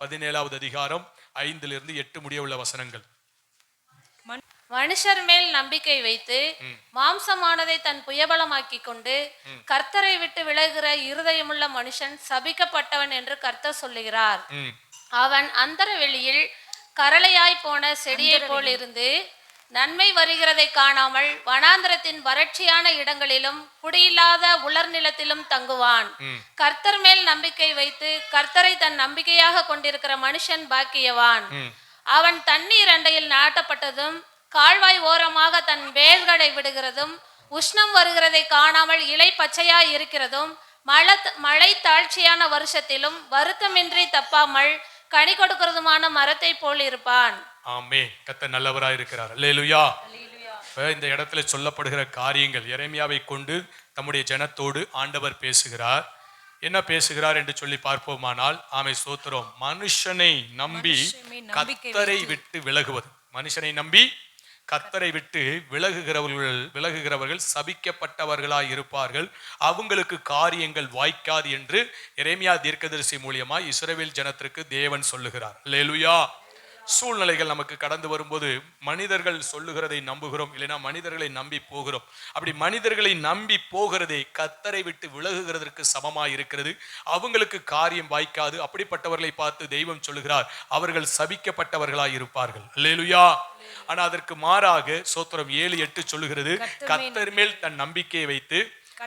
17வது அதிகாரம் 5-8 முடிய உள்ள வசனங்கள். மனுஷர் மேல் நம்பிக்கை வைத்து மாம்சமானதை தன் புயபலமாக்கி கொண்டு கர்த்தரை விட்டு விலகுகிற இருதயமுள்ள மனுஷன் சபிக்கப்பட்டவன் என்று கர்த்தர் சொல்லுகிறார். அவன் அந்தர வெளியில் கரளையாய் போன செடியை போல் இருந்து நன்மை வருகிறதை காணாமல் வனாந்திரத்தின் வறட்சியான இடங்களிலும் குடியில்லாத உலர் நிலத்திலும் தங்குவான். கர்த்தர் மேல் நம்பிக்கை வைத்து கர்த்தரை தன் நம்பிக்கையாக கொண்டிருக்கிற மனுஷன் பாக்கியவான். அவன் தண்ணீர் அண்டையில் நாட்டப்பட்டதும் கால்வாய் ஓரமாக தன் வேர்களை விடுகிறதும் உஷ்ணம் வருகிறதை காணாமல் இலை பச்சையாய் இருக்கிறதும் மழை தாழ்ச்சியான வருஷத்திலும் வருத்தமின்றி தப்பாமல் கனி கொடுக்கிறதுமான மரத்தை போல் இருப்பான். ஆமென். கர்த்தர் நல்லவராய் இருக்கிறார். அல்லேலூயா. இந்த இடத்துல சொல்லப்படுகிற காரியங்கள் எரேமியாவை கொண்டு தம்முடைய ஜனத்தோடு ஆண்டவர் பேசுகிறார். என்ன பேசுகிறார் என்று சொல்லி பார்ப்போமானால், ஆமை ஸ்தோத்திரம், மனுஷனை நம்பி கர்த்தரை விட்டு விலகுவது. மனுஷனை நம்பி கர்த்தரை விட்டு விலகுகிறவர்கள் சபிக்கப்பட்டவர்களாய் இருப்பார்கள், அவங்களுக்கு காரியங்கள் வாய்க்காது என்று எரேமியா தீர்க்கதரிசி மூலியமாய் இஸ்ரவேல் ஜனத்திற்கு தேவன் சொல்லுகிறார். அல்லேலூயா. சூழ்நிலைகள் நமக்கு கடந்து வரும்போது மனிதர்கள் சொல்லுகிறதை நம்புகிறோம், இல்லைன்னா மனிதர்களை நம்பி போகிறோம். அப்படி மனிதர்களை நம்பி போகிறதே கர்த்தரை விட்டு விலகுகிறதற்கு சமமாய் இருக்கிறது. அவங்களுக்கு காரியம் வாய்க்காது. அப்படிப்பட்டவர்களை பார்த்து தெய்வம் சொல்லுகிறார், அவர்கள் சபிக்கப்பட்டவர்களாய் இருப்பார்கள். அல்லேலூயா. ஆனா அதற்கு மாறாக சோத்திரம் 7:8 சொல்லுகிறது, கர்த்தர் மேல் தன் நம்பிக்கையை வைத்து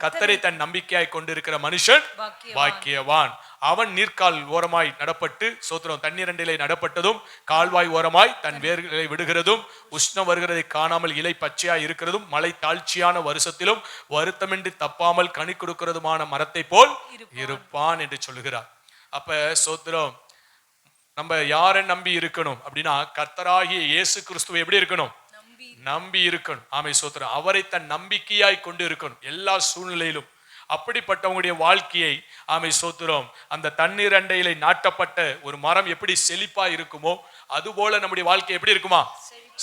கர்த்தரை தன் நம்பிக்கையாய் கொண்டிருக்கிற மனுஷன் பாக்கியவான். அவன் நீர்க்கால் ஓரமாய் நடப்பட்டு சோத்திரம் தண்ணீரண்டிலே நடப்பட்டதும் கால்வாய் ஓரமாய் தன் வேர்களை விடுகிறதும் உஷ்ணம் வருகிறதை காணாமல் இலை பச்சையாய் இருக்கிறதும் மழை தாழ்ச்சியான வருஷத்திலும் வருத்தமின்றி தப்பாமல் கனி கொடுக்கிறதுமான மரத்தை போல் இருப்பான் என்று சொல்லுகிறார். அப்ப சோத்திரம் நம்ம யாரை நம்பி இருக்கணும் அப்படின்னா, கர்த்தராகிய இயேசு கிறிஸ்துவை எப்படி இருக்கணும்? நம்பி இருக்கணும். ஆமை சோத்திரம். அவரை தன் நம்பிக்கையாய் கொண்டு இருக்கணும் எல்லா சூழ்நிலையிலும். அப்படிப்பட்டவங்களுடைய வாழ்க்கையை ஆமை சோத்திரம் அந்த தண்ணீர் அண்டையிலே நாட்டப்பட்ட ஒரு மரம் எப்படி செழிப்பா இருக்குமோ அதுபோல நம்முடைய வாழ்க்கை எப்படி இருக்குமா?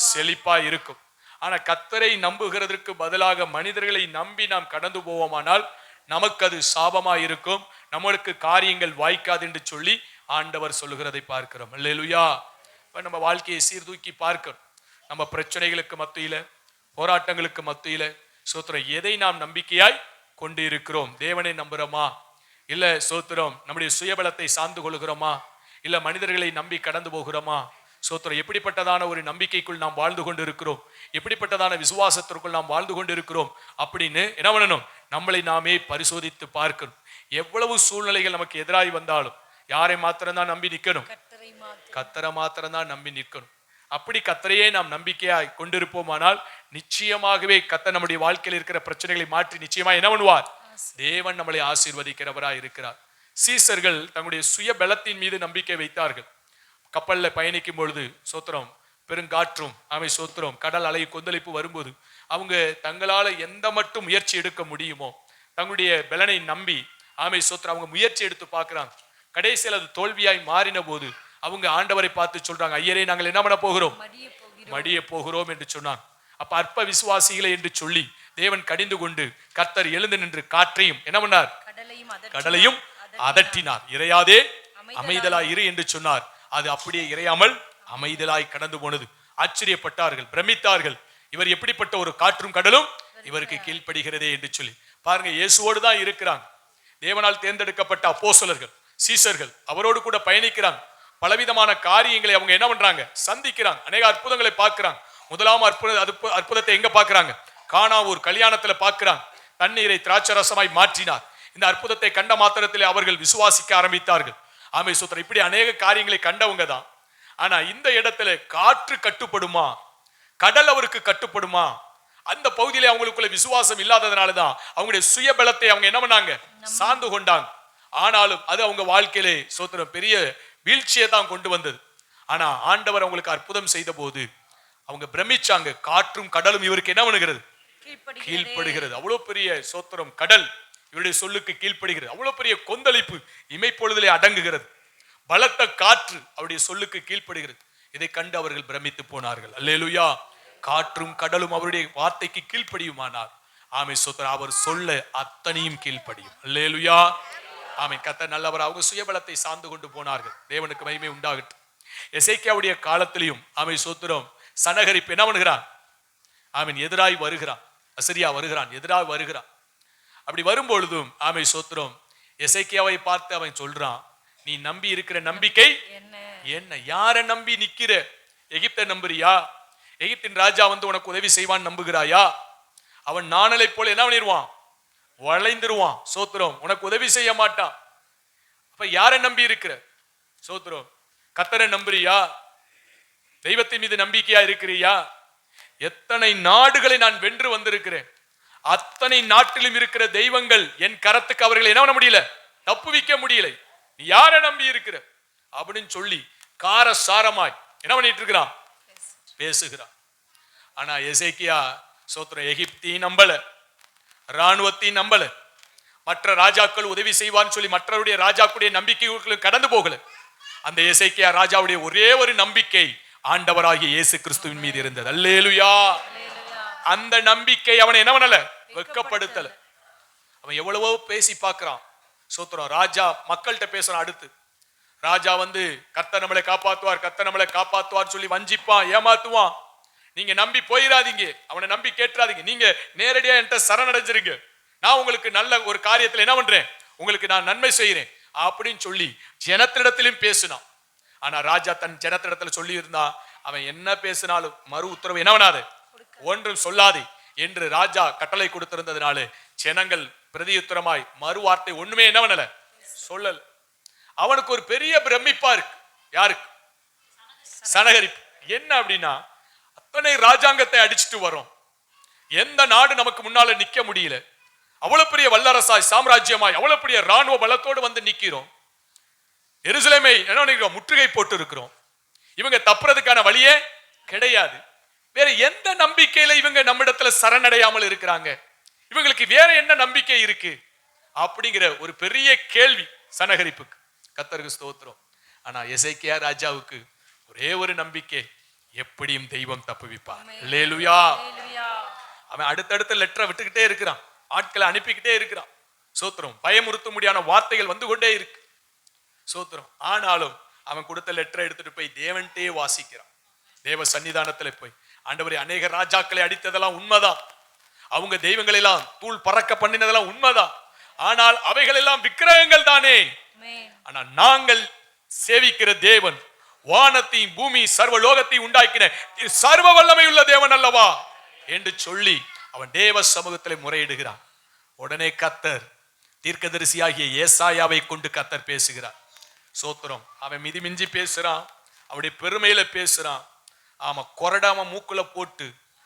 செழிப்பா இருக்கும். ஆனா கர்த்தரை நம்புகிறதற்கு பதிலாக மனிதர்களை நம்பி நாம் கடந்து போவோமானால் நமக்கு அது சாபமா இருக்கும், நம்மளுக்கு காரியங்கள் வாய்க்காது என்று சொல்லி ஆண்டவர் சொல்லுகிறதை பார்க்கிறோம். அல்லேலூயா. இப்ப நம்ம வாழ்க்கையை சீர்தூக்கி பார்க்கணும். நம்ம பிரச்சனைகளுக்கு மத்தியில, போராட்டங்களுக்கு மத்தியில சோத்திரம் எதை நாம் நம்பிக்கையாய் கொண்டு இருக்கிறோம்? தேவனை நம்புறோமா, இல்ல சோத்திரம் நம்முடைய சுயபலத்தை சார்ந்து கொள்கிறோமா, இல்ல மனிதர்களை நம்பி கடந்து போகிறோமா? சோத்திரம் எப்படிப்பட்டதான ஒரு நம்பிக்கைக்குள் நாம் வாழ்ந்து கொண்டு இருக்கிறோம், எப்படிப்பட்டதான விசுவாசத்திற்குள் நாம் வாழ்ந்து கொண்டு இருக்கிறோம் அப்படின்னு என்ன பண்ணணும்? நம்மளை நாமே பரிசோதித்து பார்க்கணும். எவ்வளவு சூழ்நிலைகள் நமக்கு எதிராய் வந்தாலும் யாரை மாத்திரம்தான் நம்பி நிற்கணும்? கர்த்தரை மாத்திரம்தான் நம்பி நிற்கணும். அப்படி கர்த்தரையே நாம் நம்பிக்கையாய் கொண்டிருப்போமானால் நிச்சயமாகவே கர்த்தர் நம்முடைய வாழ்க்கையில் இருக்கிற பிரச்சனைகளை மாற்றி நிச்சயமா என்ன பண்ணுவார்? தேவன் நம்மளை ஆசீர்வதிக்கிறவராய் இருக்கிறார். சீசர்கள் தங்களுடைய சுய பலத்தின் மீது நம்பிக்கை வைத்தார்கள். கப்பல்ல பயணிக்கும் பொழுது சோத்திரம் பெருங்காற்றும் ஆமை சோத்திரம் கடல் அலை கொந்தளிப்பு வரும்போது அவங்க தங்களால எந்த மட்டும் முயற்சி எடுக்க முடியுமோ தங்களுடைய பலனை நம்பி ஆமை சோத்திரம் அவங்க முயற்சி எடுத்து பார்க்கிறாங்க. கடைசியில் அது தோல்வியாய் மாறின போது அவங்க ஆண்டவரை பார்த்து சொல்றாங்க, ஐயரே நாங்கள் என்ன பண்ண போகிறோம்? மடிய போகிறோம் என்று சொன்னாங்க. அப்ப அற்ப விசுவாசிகளை என்று சொல்லி தேவன் கடிந்து கொண்டு கர்த்தர் எழுந்து நின்று காற்றையும் என்ன பண்ணார்? கடலையும் அதட்டினார். இறையாதே அமைதலாய் இரு என்று சொன்னார். அது அப்படியே இறையாமல் அமைதலாய் கடந்து போனது. ஆச்சரியப்பட்டார்கள், பிரமித்தார்கள். இவர் எப்படிப்பட்ட ஒரு காற்றும் கடலும் இவருக்கு கீழ்ப்படுகிறதே என்று சொல்லி பாருங்க. இயேசுவோடு தான் இருக்கிறாங்க. தேவனால் தேர்ந்தெடுக்கப்பட்ட அப்போஸ்தலர்கள் சீசர்கள் அவரோடு கூட பயணிக்கிறாங்க. பலவிதமான காரியங்களை அவங்க என்ன பண்றாங்க? சந்திக்கிறாங்க. அநேக அற்புதங்களை பார்க்கிறாங்க. முதலாம் அற்புதத்தை எங்க பார்க்கிறாங்க? கானா ஒரு கல்யாணத்துல பார்க்கிறாங்க. தண்ணீரை திராட்சரசமாய் மாற்றினார். இந்த அற்புதத்தை கண்ட மாத்திரத்திலே அவர்கள் விசுவாசிக்க ஆரம்பித்தார்கள். ஆமை சோத்திரம். இப்படி அநேக காரியங்களை கண்டவங்க தான். ஆனா இந்த இடத்துல காற்று கட்டுப்படுமா, கடல் அவருக்கு கட்டுப்படுமா? அந்த பகுதியிலே அவங்களுக்குள்ள விசுவாசம் இல்லாததுனாலதான் அவங்களுடைய சுய பலத்தை அவங்க என்ன பண்ணாங்க? சார்ந்து கொண்டாங்க. ஆனாலும் அது அவங்க வாழ்க்கையிலே சோத்திரம் பெரிய வீழ்ச்சியை தான் கொண்டு வந்தது. ஆனா ஆண்டவர் அவங்களுக்கு அற்புதம் செய்த போது அவங்க பிரமிச்சாங்க. காற்றும் கடலும் இவருக்கு என்ன பண்ணுகிறது? கீழ்ப்படுகிறது. அவ்வளவு பெரிய சோத்திரம் கடல் இவருடைய சொல்லுக்கு கீழ்ப்படுகிறது. அவ்வளவு பெரிய கொந்தளிப்பு இமைப்பொழுதிலே அடங்குகிறது. பலத்த காற்று அவருடைய சொல்லுக்கு கீழ்ப்படுகிறது. இதை கண்டு அவர்கள் பிரமித்து போனார்கள். அல்லேலூயா. காற்றும் கடலும் அவருடைய வார்த்தைக்கு கீழ்ப்படியுமானார் ஆமை சோத்திரம் அவர் சொல்ல அத்தனையும் கீழ்ப்படியும். அல்லேலூயா. ஆமென். கர்த்தர் நல்லவர். அவங்க சுயபலத்தை சார்ந்து கொண்டு போனார்கள். தேவனுக்கு மகிமை உண்டாகட்டும். எசேக்கியாவுடைய காலத்திலையும் ஆமென் சோத்திரம் சனகரிப்பு என்ன பண்ணுகிறான்? ஆமென் எதிராய் வருகிறான். அசரியா வருகிறான், எதிராய் வருகிறான். அப்படி வரும்பொழுதும் ஆமென் சோத்திரம் எசேக்கியாவை பார்த்து அவன் சொல்றான், நீ நம்பி இருக்கிற நம்பிக்கை என்ன? யாரை நம்பி நிக்கிற? எகிப்தை நம்புறியா? எகிப்தின் ராஜா வந்து உனக்கு உதவி செய்வான் நம்புகிறாயா? அவன் நாணலை போல என்ன பண்ணிடுவான்? வளைந்துருவான். சோத்திரம் உனக்கு உதவி செய்ய மாட்டான். அப்ப யாரை நம்பி இருக்கிற? சோத்திரம் கர்த்தரை நம்புறியா? தெய்வத்தின் மீது நம்பிக்கையா இருக்கிறியா? எத்தனை நாடுகளை நான் வென்று வந்திருக்கிறேன். அத்தனை நாட்டிலும் இருக்கிற தெய்வங்கள் என் கரத்துக்கு அவர்களை என்ன பண்ண முடியல, தப்புவிக்க முடியல. நீ யாரை நம்பி இருக்கிற அப்படின்னு சொல்லி காரசாரமாய் என்ன பண்ணிட்டு இருக்கிறான்? பேசுகிறான். ஆனா எசேக்கியா சோத்திரம் எகிப்தையும் நம்பல, ராணுவத்தையும் நம்பல, மற்ற ராஜாக்கள் உதவி செய்வான்னு சொல்லி மற்றவருடைய ராஜாக்களுடைய நம்பிக்கைகளுக்கு கடந்து போகல. அந்த எசேக்கியா ராஜாவுடைய ஒரே ஒரு நம்பிக்கை ஆண்டவராகிய இயேசு கிறிஸ்துவின் மீது இருந்தது. அல்லேலூயா. அந்த நம்பிக்கை அவனை என்ன பண்ணல, வெட்கப்படுத்தல. அவன் எவ்வளவோ பேசி பார்க்கிறான். சோத்திரம் ராஜா மக்கள்கிட்ட பேசுறான். அடுத்து ராஜா வந்து கர்த்தர் நம்மளை காப்பாத்துவார், கர்த்தர் நம்மளை காப்பாத்துவார் சொல்லி வஞ்சிப்பான், ஏமாத்துவான். நீங்க நம்பி போயிடாதீங்க, அவனை நம்பி கேட்டுறாதீங்க, நீங்க நேரடியா என்கிட்ட சரணடைஞ்சிருங்க, நான் உங்களுக்கு நல்ல ஒரு காரியத்துல என்ன பண்றேன், உங்களுக்கு நான் நன்மை செய்யறேன் அப்படின்னு சொல்லி ஜனத்திடத்திலும் பேசினான். ஆனா ராஜா தன் ஜனத்திடத்துல சொல்லி இருந்தா, அவன் என்ன பேசினாலும் மறு உத்தரவு என்ன பண்ணாது, ஒன்றும் சொல்லாதே என்று ராஜா கட்டளை கொடுத்திருந்ததுனால ஜனங்கள் பிரதியுத்தரமாய் மறு வார்த்தை ஒண்ணுமே என்ன பண்ணல, சொல்லல. அவனுக்கு ஒரு பெரிய பிரமிப்பா இருக்கு. யாருக்கு? சனகரிப்பு. என்ன அப்படின்னா, அத்தனை ராஜாங்கத்தை அடிச்சுட்டு வரோம், எந்த நாடு நமக்கு முன்னால நிக்க முடியல, அவ்வளவு பெரிய வல்லரசாய் சாம்ராஜ்யமாய் அவ்வளவு பெரிய ராணுவ பலத்தோடு வந்து நிக்கிறோம், எருசலேமை என்ன பண்ணிக்கிறோம், முற்றுகை போட்டு இருக்கிறோம், இவங்க தப்புறதுக்கான வழியே கிடையாது. வேற எந்த நம்பிக்கையில இவங்க நம்மிடத்துல சரணடையாமல் இருக்கிறாங்க, இவங்களுக்கு வேற என்ன நம்பிக்கை இருக்கு அப்படிங்கிற ஒரு பெரிய கேள்வி சனகரிப்புக்கு. கர்த்தருக்கு ஸ்தோத்திரம். ஆனா எசேக்கியா ராஜாவுக்கு ஒரே ஒரு நம்பிக்கை, எப்படியும் தெய்வம் தப்புவிப்பார். அல்லேலூயா. அவன் அடுத்தடுத்த லெட்டரை விட்டுக்கிட்டே இருக்கிறான், ஆட்களை அனுப்பிக்கிட்டே இருக்கிறான். சோத்திரம் பயமுறுத்த முடியாத வார்த்தைகள் வந்து கொண்டே இருக்கு. சோத்திரம் ஆனாலும் அவன் கொடுத்த லெட்டரை எடுத்துட்டு போய் தேவன்ட்டே வாசிக்கிறான். தேவ சன்னிதானத்துல போய், ஆண்டவரே அநேக ராஜாக்களை அடித்ததெல்லாம் உண்மைதான், அவங்க தெய்வங்கள் எல்லாம் தூள் பறக்க பண்ணினதெல்லாம் உண்மைதான், ஆனால் அவைகள் எல்லாம் விக்கிரகங்கள் தானே. ஆனா நாங்கள் சேவிக்கிற தேவன் வானத்தையும் பூமி சர்வ லோகத்தையும் உண்டாக்கின சர்வ வல்லமை உள்ள தேவன் அல்லவா என்று சொல்லி அவன் தேவ சமூகத்திலே முறையிடுகிறான். உடனே கர்த்தர் தீர்க்கதரிசியாகிய ஏசாயாவை கொண்டு கர்த்தர் பேசுகிறார். சோத்திரம் அவன் மிதி மிஞ்சி பேசுறான், அவனுடைய பெருமையில பேசுறான். ஆமா, கொரடாம மூக்குல போட்டு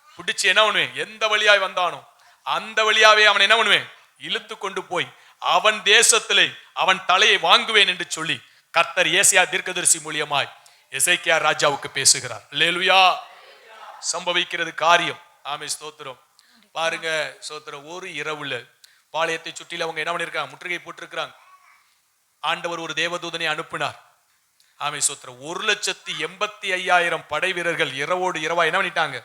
பிடிச்சு என்ன பண்ணுவேன், எந்த வழியாய் வந்தானோ அந்த வழியாவே அவன் என்ன பண்ணுவேன், இழுத்து கொண்டு போய் அவன் தேசத்திலே அவன் தலையை வாங்குவேன் என்று சொல்லி கர்த்தர் ஏசாயா தீர்க்கதரிசி மூலியமாய் எசேக்கியா ராஜாவுக்கு பேசுகிறார். அல்லேலூயா. சம்பவிக்கிறது காரியம். ஆமே ஸ்தோத்திரம். பாருங்க ஸ்தோத்திரம், ஒரு இரவுல பாளையத்தை சுற்றில அவங்க என்ன பண்ணிருக்காங்க, முற்றுகை போட்டிருக்கிறாங்க. ஆண்டவர் ஒரு தேவதூதனை அனுப்பினார். ஆமே ஸ்தோத்திரம். 1,85,000 படை வீரர்கள் இரவோடு இரவா என்ன பண்ணிட்டாங்க,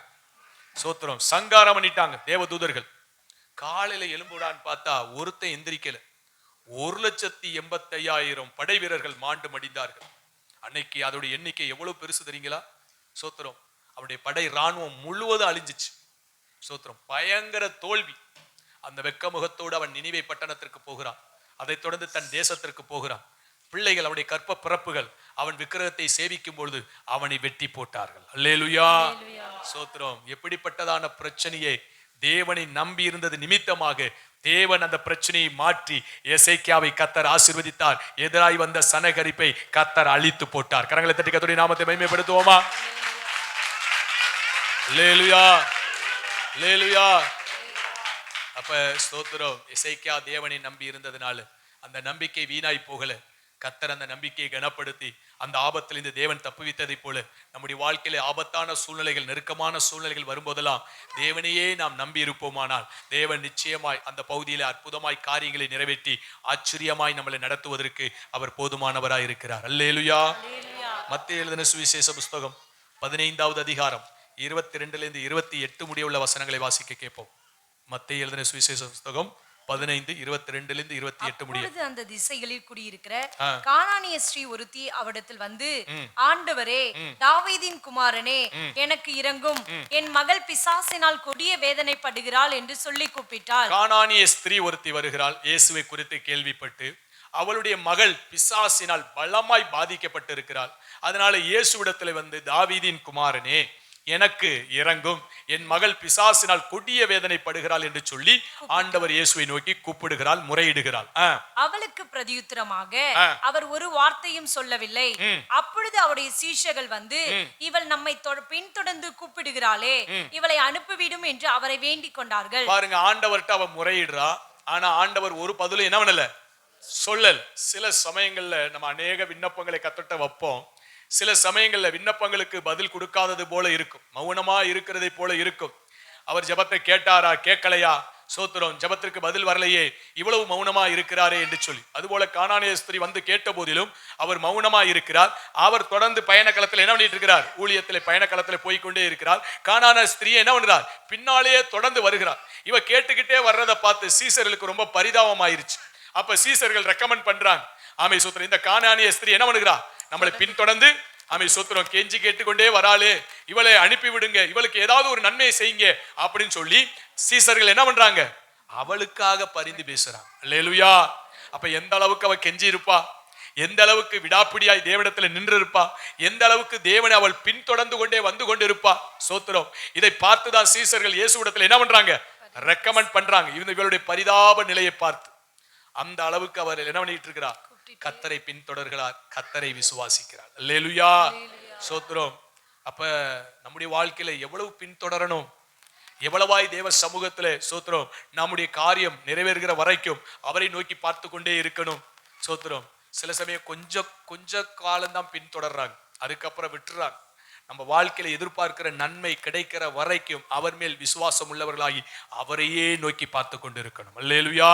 சோத்திரம் சங்காரம் பண்ணிட்டாங்க தேவதூதர்கள். காலையில எலும்புடான்னு பார்த்தா ஒருத்தன் எந்திரிக்கல. 1,85,000 படை வீரர்கள் மாண்டு மடிந்தார்கள். அன்னைக்கு அதோடைய எண்ணிக்கை எவ்வளவு பெருசு தெரியுங்களா? சோத்திரம் அவருடைய படை ராணுவம் முழுவதும் அழிஞ்சிச்சு. சோத்திரம் பயங்கர தோல்வி. அந்த வெக்க முகத்தோடு அவன் நினிவே பட்டணத்திற்கு போகிறான். அதைத் தொடர்ந்து தன் தேசத்திற்கு போகிறான். பிள்ளைகள் அவனுடைய கற்ப பிறப்புகள் அவன் விக்கிரகத்தை சேவிக்கும் பொழுது அவனை வெட்டி போட்டார்கள். அல்லேலூயா. சோத்திரம். எப்படிப்பட்டதான பிரச்சனையை தேவனை நம்பி இருந்தது நிமித்தமாக தேவன் அந்த பிரச்சனையை மாற்றி எசேக்கியாவை கர்த்தர் ஆசீர்வதித்தார். எதிராய் வந்த சனகரிப்பை கர்த்தர் அழித்து போட்டார். கரங்களை தட்டி கர்த்தருடைய நாமத்தை மகிமைப்படுத்துவோமா? அல்லேலூயா, அல்லேலூயா. அப்ப ஸ்தோத்திரம், எசேக்கியா தேவனை நம்பி இருந்ததுனால அந்த நம்பிக்கை வீணாய் போகல. கர்த்தர் அந்த நம்பிக்கையை கனப்படுத்தி அந்த ஆபத்தில் இந்த தேவன் தப்புவித்ததை போல நம்முடைய வாழ்க்கையில ஆபத்தான சூழ்நிலைகள், நெருக்கமான சூழ்நிலைகள் வரும்போதெல்லாம் தேவனையே நாம் நம்பி இருப்போமானால் தேவன் நிச்சயமாய் அந்த பகுதியில அற்புதமாய் காரியங்களை நிறைவேற்றி ஆச்சரியமாய் நம்மளை நடத்துவதற்கு அவர் போதுமானவராய் இருக்கிறார். அல்லேலூயா. மத்தேயு எழுதின சுவிசேஷ புஸ்தகம் 15வது அதிகாரம் 22 - 28 முடிய உள்ள வசனங்களை வாசிக்க கேட்போம். மத்தேயு எழுதின சுவிசேஷ புஸ்தகம் 15 22 28 முடியும். அப்பொழுது அந்த திசைகளில் குடியிருக்கிற ஆ. கானானிய ஸ்ரீ ஒருத்தி அவரிடத்தில் வந்து, ஆண்டவரே, தாவீதின் குமாரனே, எனக்கு இரங்கும், என் மகள் பிசாசினால் கொடிய வேதனைப்படுகிறாள் என்று சொல்லி கூப்பிட்டாள். கானானிய ஸ்திரீ ஒருத்தி வருகிறாள், இயேசுவை குறித்து கேள்விப்பட்டு. அவளுடைய மகள் பிசாசினால் பலமாய் பாதிக்கப்பட்டிருக்கிறாள். அதனால இயேசுவிடத்தில் வந்து, தாவீதின் குமாரனே, எனக்கு இறங்கும், என் மகள் பிசாசினால் கொடிய வேதனைப்படுகிறாள் என்று சொல்லி ஆண்டவர் இயேசுவை நோக்கி கூப்பிடுகிறாள், முறையிடுகிறாள். அவளுக்கு பிரதியுத்தரமாக அவர் ஒரு வார்த்தையும் சொல்லவில்லை. அப்பொழுது அவருடைய சீஷர்கள் வந்து, இவள் நம்மை பின்தொடர்ந்து கூப்பிடுகிறாளே, இவளை அனுப்பிவிடும் என்று அவரை வேண்டிக் கொண்டார்கள். பாருங்க, ஆண்டவர்கிட்ட அவ முறையிடுறா. ஆனா ஆண்டவர் ஒரு பதிலும் என்ன பண்ணல, சொல்லல். சில சமயங்கள்ல நம்ம அநேக விண்ணப்பங்களை கத்துட்ட வைப்போம். சில சமயங்கள்ல விண்ணப்பங்களுக்கு பதில் கொடுக்காதது போல இருக்கும், மௌனமா இருக்கிறதை போல இருக்கும். அவர் ஜெபத்தை கேட்டாரா, கேட்கலையா, சோத்திரம், ஜெபத்திற்கு பதில் வரலையே, இவ்வளவு மௌனமா இருக்கிறாரே என்று சொல்லி. அதுபோல கானானிய ஸ்திரீ வந்து கேட்ட போதிலும் அவர் மௌனமா இருக்கிறார். அவர் தொடர்ந்து பயணக்களத்தில் என்ன பண்ணிட்டு இருக்கிறார், ஊழியத்தில் பயணக்களத்தில் போய்கொண்டே இருக்கிறார். கானானிய ஸ்திரீ என்ன பண்றார், பின்னாலேயே தொடர்ந்து வருகிறார். இவ கேட்டுக்கிட்டே வர்றதை பார்த்து சீசர்களுக்கு ரொம்ப பரிதாபம் ஆயிருச்சு. அப்ப சீசர்கள் ரெக்கமெண்ட் பண்றாங்க, ஆமை சோத்திரம், இந்த கானானிய ஸ்திரீ என்ன பண்ணுகிறா, நம்மளை பின்தொடர்ந்து ஆமை சோத்திரம் கெஞ்சி கேட்டுக்கொண்டே வராளே, இவளை அனுப்பி விடுங்க, இவளுக்கு ஏதாவது ஒரு நன்மையை செய்யுங்க அப்படின்னு சொல்லி சீசர்கள் என்ன பண்றாங்க, அவளுக்காக பரிந்து பேசுறாங்க. அல்லேலூயா. அப்ப எந்த அளவுக்கு அவ கெஞ்சி இருப்பா, எந்த அளவுக்கு விடாப்பிடியாய் தேவனிடத்துல நின்று இருப்பா, எந்த அளவுக்கு தேவனை அவள் பின்தொடர்ந்து கொண்டே வந்து கொண்டிருப்பா. சோத்திரம். இதை பார்த்துதான் சீசர்கள் இயேசுவிடத்துல என்ன பண்றாங்க, ரெக்கமெண்ட் பண்றாங்க. இவளுடைய பரிதாப நிலையை பார்த்து அந்த அளவுக்கு அவர் என்ன பண்ணிட்டு இருக்கிறார், கர்த்தரை பின்தொடர்கிறார், கர்த்தரை விசுவாசிக்கிறார். அல்லேலூயா. சோத்திரம். அப்ப நம்முடைய வாழ்க்கையில எவ்வளவு பின்தொடரணும், எவ்வளவாய் தேவ சமூகத்துல சோத்திரம் நம்முடைய காரியம் நிறைவேறுகிற வரைக்கும் அவரை நோக்கி பார்த்து கொண்டே இருக்கணும். சோத்திரம். சில சமயம் கொஞ்ச காலம்தான் பின்தொடர்றாங்க, அதுக்கப்புறம் விட்டுறாங்க. நம்ம வாழ்க்கையில எதிர்பார்க்கிற நன்மை கிடைக்கிற வரைக்கும் அவர் மேல் விசுவாசம் உள்ளவர்களாகி அவரையே நோக்கி பார்த்து கொண்டு இருக்கணும். அல்லேலூயா.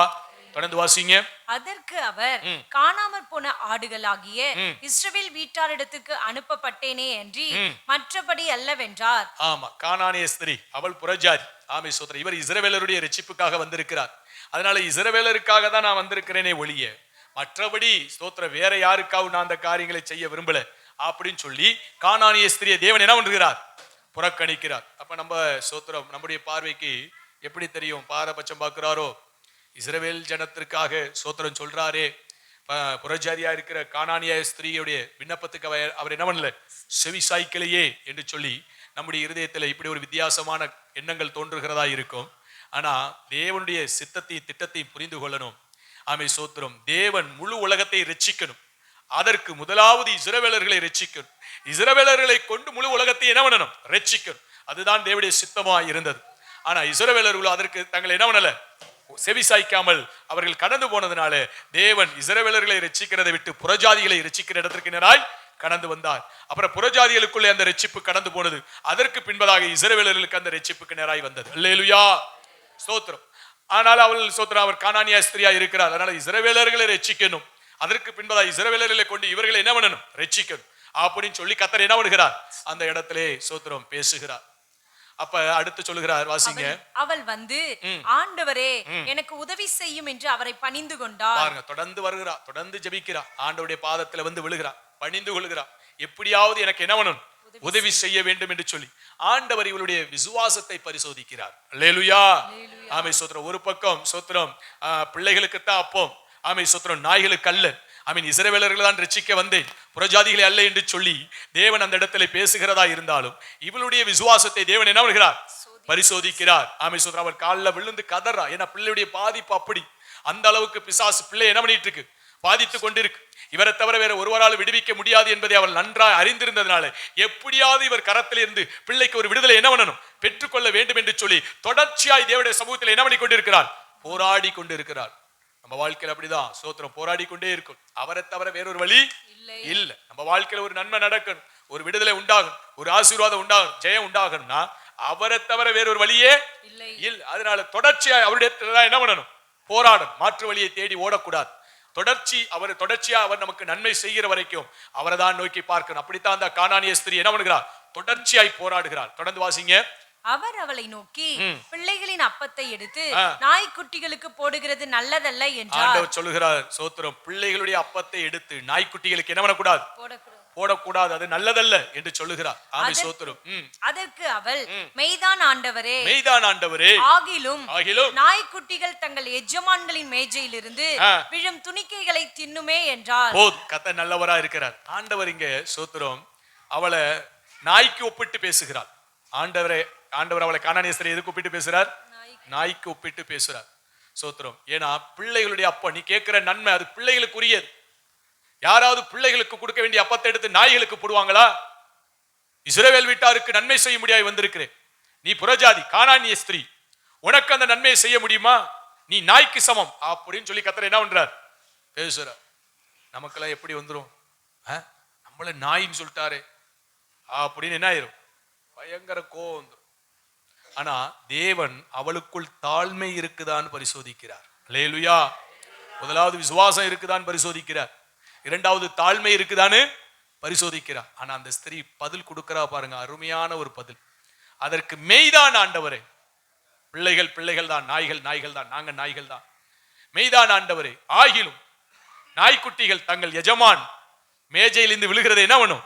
தொடர்ந்து வாசிங்க. அதற்கு அவர், காணாமற் போன ஆடுகளாகிய இஸ்ரவேல் வீட்டாரிடத்துக்கு அனுப்பப்பட்டேனே என்று மற்றபடி அல்லவென்றார். ஆமா, கானானிய ஸ்திரீ அவள் புறஜாதி. ஆமை சோத்திரம். இவர் இஸ்ரவேலருடைய ரட்சிப்புக்காக வந்திருக்கிறார். அதனால இஸ்ரவேலருக்காக தான் நான் வந்திருக்கிறேனே ஒழிய மற்றபடி ஸ்தோத்திரம் வேற யாருக்காகவும் நான் அந்த காரியங்களை செய்ய விரும்பல அப்படின்னு சொல்லி கானானிய ஸ்திரியை தேவன் என்ன பண்ணுகிறார், புறக்கணிக்கிறார். அப்ப நம்ம சோத்திரம் நம்முடைய பார்வைக்கு எப்படி தெரியும், பாரபட்சம் பார்க்கிறாரோ, இஸ்ரவேல் ஜனத்திற்காக சோத்திரம் சொல்றாரே, புறஜாதியா இருக்கிற கானானிய ஸ்திரீயுடைய விண்ணப்பத்துக்கு அவர் என்ன பண்ணல, செவி சாய்க்கலையே என்று சொல்லி நம்முடைய இருதயத்தில் இப்படி ஒரு வித்தியாசமான எண்ணங்கள் தோன்றுகிறதா இருக்கும். ஆனா தேவனுடைய சித்தத்தையும் திட்டத்தையும் புரிந்து கொள்ளணும். ஆமை சோத்திரம். தேவன் முழு உலகத்தை ரட்சிக்கணும். அதற்கு முதலாவது இஸ்ரவேலர்களை ரட்சிக்கணும். இஸ்ரவேலர்களை கொண்டு முழு உலகத்தை என்ன பண்ணணும், ரட்சிக்கணும். அதுதான் தேவனுடைய சித்தமா இருந்தது. ஆனா இஸ்ரவேலர்கள் அதற்கு தங்களை என்ன பண்ணல, செவி சாய்க்காமல் அவர்கள் கடந்து போனதுனால தேவன் இஸ்ரவேலர்களை ரட்சிக்கிறதை விட்டு புறஜாதிகளை ரட்சிக்கிற இடத்திற்கு நேராய் கடந்து வந்தார். அப்புறம் புறஜாதிகளுக்குள்ளே அந்த ரட்சிப்பு கடந்து போனது. அதற்கு பின்பதாக இஸ்ரவேலர்களுக்கு அந்த ரட்சிப்புக்கு நேராய் வந்தது. அல்லேலூயா. ஸ்தோத்திரம். ஆனால் அவள் சோத்திரம் அவர் கானானிய ஸ்திரியா இருக்கிறார். அதனால இஸ்ரவேலர்களை ரட்சிக்கணும். அதற்கு பின்பதாக இஸ்ரவேலர்களை கொண்டு இவர்களை என்ன பண்ணணும், ரட்சிக்கணும் அப்படின்னு சொல்லி கர்த்தர் என்ன பண்ணுகிறார், அந்த இடத்திலே சோத்திரம் பேசுகிறார். அப்ப அடுத்து சொல்லுகிறார், வாசிங்க. அவள் வந்து, ஆண்டவரே எனக்கு உதவி செய்யும் என்று அவரை பணிந்து கொண்டார். பாருங்க, தொடர்ந்து வருகிறா, தொடர்ந்து ஜெபிக்கிறா, ஆண்டவருடைய பாதத்துல வந்து விழுகிறா, பணிந்து கொள்கிறா, எப்படியாவது எனக்கு என்ன பண்ணணும், உதவி செய்ய வேண்டும் என்று சொல்லி ஆண்டவர் இவளுடைய விசுவாசத்தை பரிசோதிக்கிறார். அல்லேலூயா. ஆமை சோத்திரம். ஒரு பக்கம் சோத்திரம் பிள்ளைகளுக்குத்தான் அப்போம், ஆமை சோத்திரம் நாய்களுக்கு அல்ல, ஆமீன், இஸ்ரவேலர்கள் தான் ரட்சிக்க வந்தேன், புறஜாதிகளை அல்ல என்று சொல்லி தேவன் அந்த இடத்துல பேசுகிறதா இருந்தாலும் இவளுடைய விசுவாசத்தை தேவன் என்ன பண்ணுகிறார், பரிசோதிக்கிறார். ஆமை சோத்திரம். அவர் காலில் விழுந்து கதறா. ஏன்னா பிள்ளையுடைய பாதிப்பு அப்படி, அந்த அளவுக்கு பிசாசு பிள்ளை என்ன பண்ணிட்டு இருக்கு, பாதித்து கொண்டிருக்கு. இவரை தவிர வேற ஒருவரால் விடுவிக்க முடியாது என்பதை அவள் நன்றாய் அறிந்திருந்ததுனால எப்படியாவது இவர் கரத்தில் இருந்து பிள்ளைக்கு ஒரு விடுதலை என்ன பண்ணணும், பெற்றுக்கொள்ள வேண்டும் என்று சொல்லி தொடர்ச்சியாய் தேவனுடைய சமூகத்தில் என்ன பண்ணி கொண்டிருக்கிறார், போராடி கொண்டிருக்கிறார். நம்ம வாழ்க்கையில் அப்படிதான் சோத்திரம், போராடி கொண்டே இருக்கும். அவரை தவிர வேறொரு வழி இல்ல. நம்ம வாழ்க்கையில ஒரு நன்மை நடக்கணும், ஒரு விடுதலை உண்டாகும், ஒரு ஆசீர்வாதம் உண்டாகும், ஜெயம் உண்டாகணும்னா அவரை தவிர வேறொரு வழியே இல்ல. அதனால தொடர்ச்சியா அவருடைய என்ன பண்ணணும், போராடணும். மாற்று வழியை தேடி ஓடக்கூடாது. தொடர்ச்சியா அவர் நமக்கு நன்மை செய்கிற வரைக்கும் அவரை தான் நோக்கி பார்க்கணும். அப்படித்தான் அந்த கானானிய ஸ்திரீ என்ன பண்ணுகிறார், தொடர்ச்சியாய் போராடுகிறார். தொடர்ந்து வாசிங்க. அவர் அவளை நோக்கி பிள்ளைகளின் அப்பத்தை எடுத்து நாய்க்குட்டிகளுக்கு போடுகிறது நல்லதல்ல என்றார். ஆண்டவர் சொல்லுகிறார், சோத்திரம், பிள்ளைகளுடைய அப்பத்தை எடுத்து நாய்க்குட்டிகளுக்கு என்ன பண்ணக்கூடாது, போடக்கூடாது, அது நல்லதல்ல என்று சொல்லுகிறார். ஆமே சோத்திரம். அதற்கு அவள், மெய்தான் ஆண்டவரே, மெய்தான் ஆண்டவரே, ஆகிலும் நாய்க்குட்டிகள் தங்கள் எஜமான்களின் மேஜையிலிருந்து விழும் துணிக்கைகளை தின்னுமே என்றார். போதும், கர்த்தர் நல்லவரா இருக்கிறார். ஆண்டவர் இங்க சோத்திரம் அவளை நாய்க்கு ஒப்பிட்டு பேசுகிறார். ஆண்டவர் அவளை கானானிய ஸ்திரியை எதுக்கு ஒப்பிட்டு பேசுறார்? நாய்க்கு ஒப்பிட்டு பேசுறார். சோத்திரம். ஏன்னா பிள்ளைகளுடைய அப்பா, நீ கேட்கிற நன்மை அது பிள்ளைகளுக்குரியது. யாராவது பிள்ளைகளுக்கு கொடுக்க வேண்டிய அப்பத்தை எடுத்து நாய்களுக்கு போடுவாங்களா? இஸ்ரவேல் வீட்டாருக்கு நன்மை செய்ய முடியாது வந்திருக்கிறேன், நீ புறஜாதி கானானிய ஸ்திரீ, உனக்கு அந்த நன்மையை செய்ய முடியுமா? நீ நாய்க்கு சமம் அப்படின்னு சொல்லி கர்த்தர் என்ன பண்றார், பேசுறார். நமக்கெல்லாம் எப்படி வந்துரும், நம்மள நாயின்னு சொல்லிட்டாரு அப்படின்னு என்ன ஆயிரும், பயங்கர கோவம் வந்துரும். ஆனா தேவன் அவளுக்குள் தாழ்மை இருக்குதான்னு பரிசோதிக்கிறார். அல்லேலூயா. முதலாவது விசுவாசம் இருக்குதான்னு பரிசோதிக்கிறார், இரண்டாவது தாழ்மை இருக்குதான்னு பரிசோதிக்கிறார். ஆனா அந்த ஸ்திரீ பதில் கொடுக்கிறா பாருங்க, அருமையான ஒரு பதில். அதற்கு மெய்தான் ஆண்டவரே, பிள்ளைகள் தான், நாய்கள் தான், நாங்க நாய்கள் தான், மெய்தான் ஆண்டவரே, ஆகிலும் நாய்க்குட்டிகள் தங்கள் எஜமான் மேஜையிலிருந்து விழுகிறதை என்ன பண்ணும்,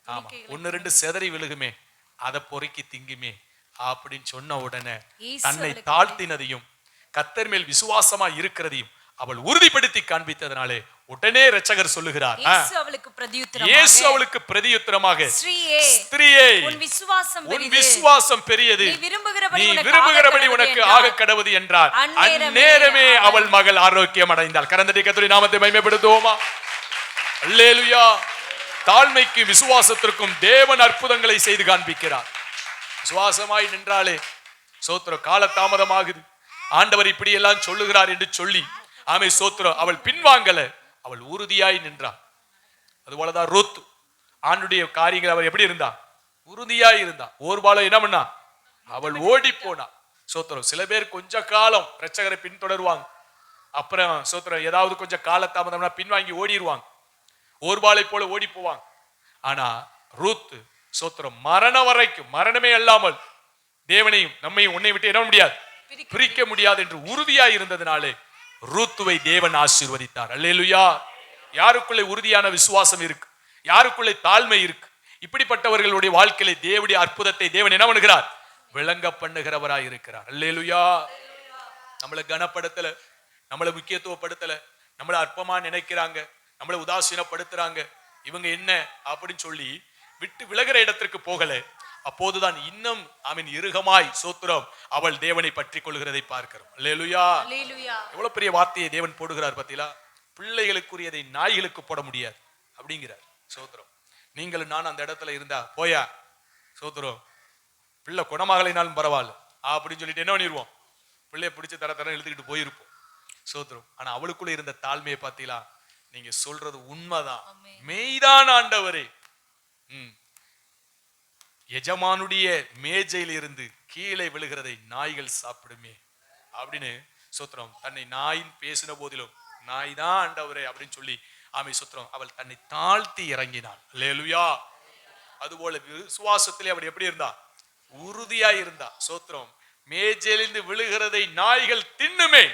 ஆமா, 1-2 செதறி விழுகுமே, அதை பொறுக்கி திங்குமே அப்படின்னு சொன்ன உடனே தன்னை தாழ்த்தினதையும் கர்த்தர் மேல் விசுவாசமா இருக்கிறதையும் அவள் உறுதிப்படுத்தி காண்பித்ததனாலே உடனே இரட்சகர் சொல்லுகிறார், இயேசு அவளுக்கு பிரதியுத்தரமாக, ஸ்திரீயே, உன் விசுவாசம் பெரியது, நீ விரும்புகிறபடி உனக்கு ஆக கடவுது என்றார். அந்நேரமே அவள் மகள் ஆரோக்கியம் அடைந்தாள். கரந்தடி கர்த்தருடைய நாமத்தை மகிமைப்படுத்துவோமா? அல்லேலூயா. தாழ்மைக்கு விசுவாசத்திற்கும் தேவன் அற்புதங்களை செய்து காண்பிக்கிறார். விசுவாசமாய் நின்றாலே சோத்திரம், கால தாமதமாகுது, ஆண்டவர் இப்படி எல்லாம் சொல்லுகிறார் என்று சொல்லி ஆமை சோத்திரம், அவள் பின்வாங்கல, அவள் உறுதியாய் நின்றாள். அதுபோலதான் ரூத், ஆண்டுடைய காரியங்கள் அவர் எப்படி இருந்தா, உறுதியாய் இருந்தா. ஓர்பால என்ன பண்ணா, அவள் ஓடி போனா. சோத்திரம். சில பேர் கொஞ்ச காலம் இரட்சகரை பின்தொடருவாங்க, அப்புறம் சோத்திரம் ஏதாவது கொஞ்சம் காலதாமதம்னா பின்வாங்கி ஓடிடுவாங்க, ஓர்பாலை போல ஓடி போவாங்க. ஆனா ரூத் சோத்திரம் மரணம் வரைக்கும், மரணமே அல்லாமல் தேவனையும் நம்மையும் உன்னை விட்டு என்ன முடியாது, பிரிக்க முடியாது என்று உறுதியாய் இருந்ததினாலே ரூத்துவை தேவன் ஆசீர்வதித்தார். அல்லேலூயா. யாருக்குள்ளே உறுதியான விசுவாசம் இருக்கு, யாருக்குள்ளே தாழ்மை இருக்கு, இப்படிப்பட்டவர்களுடைய வாழ்க்கையிலே தேவனுடைய அற்புதத்தை தேவன் என்ன பண்ணுகிறார், விளங்க பண்ணுகிறவராய் இருக்கிறார். அல்லேலூயா. நம்மளை கனப்படுத்தல, நம்மளை முக்கியத்துவப்படுத்தல, நம்மளை அற்பமா நினைக்கிறாங்க, நம்மளை உதாசீனப்படுத்துறாங்க, இவங்க என்ன அப்படின்னு சொல்லி விட்டு விலகிற இடத்திற்கு போகல. அப்போதுதான் இன்னும் இறுகமாய் சோத்திரம் அவள் தேவனை பற்றி கொள்கிறதை பார்க்கிறோம். அல்லேலூயா. எவ்வளவு பெரிய வார்த்தையை தேவன் போடுகிறார் பார்த்தீங்களா? பிள்ளைகளுக்குரியதை நாய்களுக்கு போட முடியாது அப்படிங்கிறார். சோத்திரம். நீங்களும் நான் அந்த இடத்துல இருந்தா போயா சோத்திரம், பிள்ளை குணமாகலைனாலும் பரவாயில்ல அப்படின்னு சொல்லிட்டு என்ன பண்ணிடுவோம், பிள்ளைய பிடிச்சி தர எழுதுக்கிட்டு போயிருப்போம். சோத்திரம். ஆனா அவளுக்குள்ள இருந்த தாழ்மையை பார்த்தீங்களா? நீங்க சொல்றது உண்மைதான், மெய்தான் ஆண்டவரே, எஜமானுடைய மேஜையில் இருந்து கீழே விழுகிறதை நாய்கள் சாப்பிடுமே அப்படின்னு சோத்திரம். தன்னை நாயின் பேசின போதிலும் நாய் தான் ஆண்டவரே அப்படின்னு சொல்லி ஆமை சோத்திரம் அவள் தன்னை தாழ்த்தி இறங்கினாள். அல்லேலூயா. அதுபோல விசுவாசத்திலே அவள் எப்படி இருந்தா, உறுதியாய் இருந்தா. சோத்திரம். மேஜையிலிருந்து விழுகிறதை நாய்கள் தின்னுமே,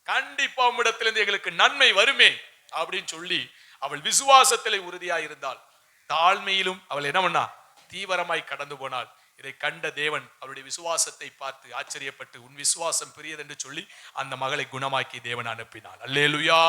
கண்டிப்பா உம்மிடத்திலிருந்து எங்களுக்கு நன்மை வருமே அப்படின்னு சொல்லி அவள் விசுவாசத்திலே உறுதியாய் இருந்தாள். தாழ்மையிலும் அவள் என்ன பண்ணா, தீவிரமாய் கடந்து போனாள். இதை கண்ட தேவன் அவருடைய விசுவாசத்தை பார்த்து ஆச்சரியப்பட்டு உன் விசுவாசம் பெரியது என்று சொல்லி அந்த மகளை குணமாக்கி தேவன் அனுப்பினாள். அல்லேலூயா.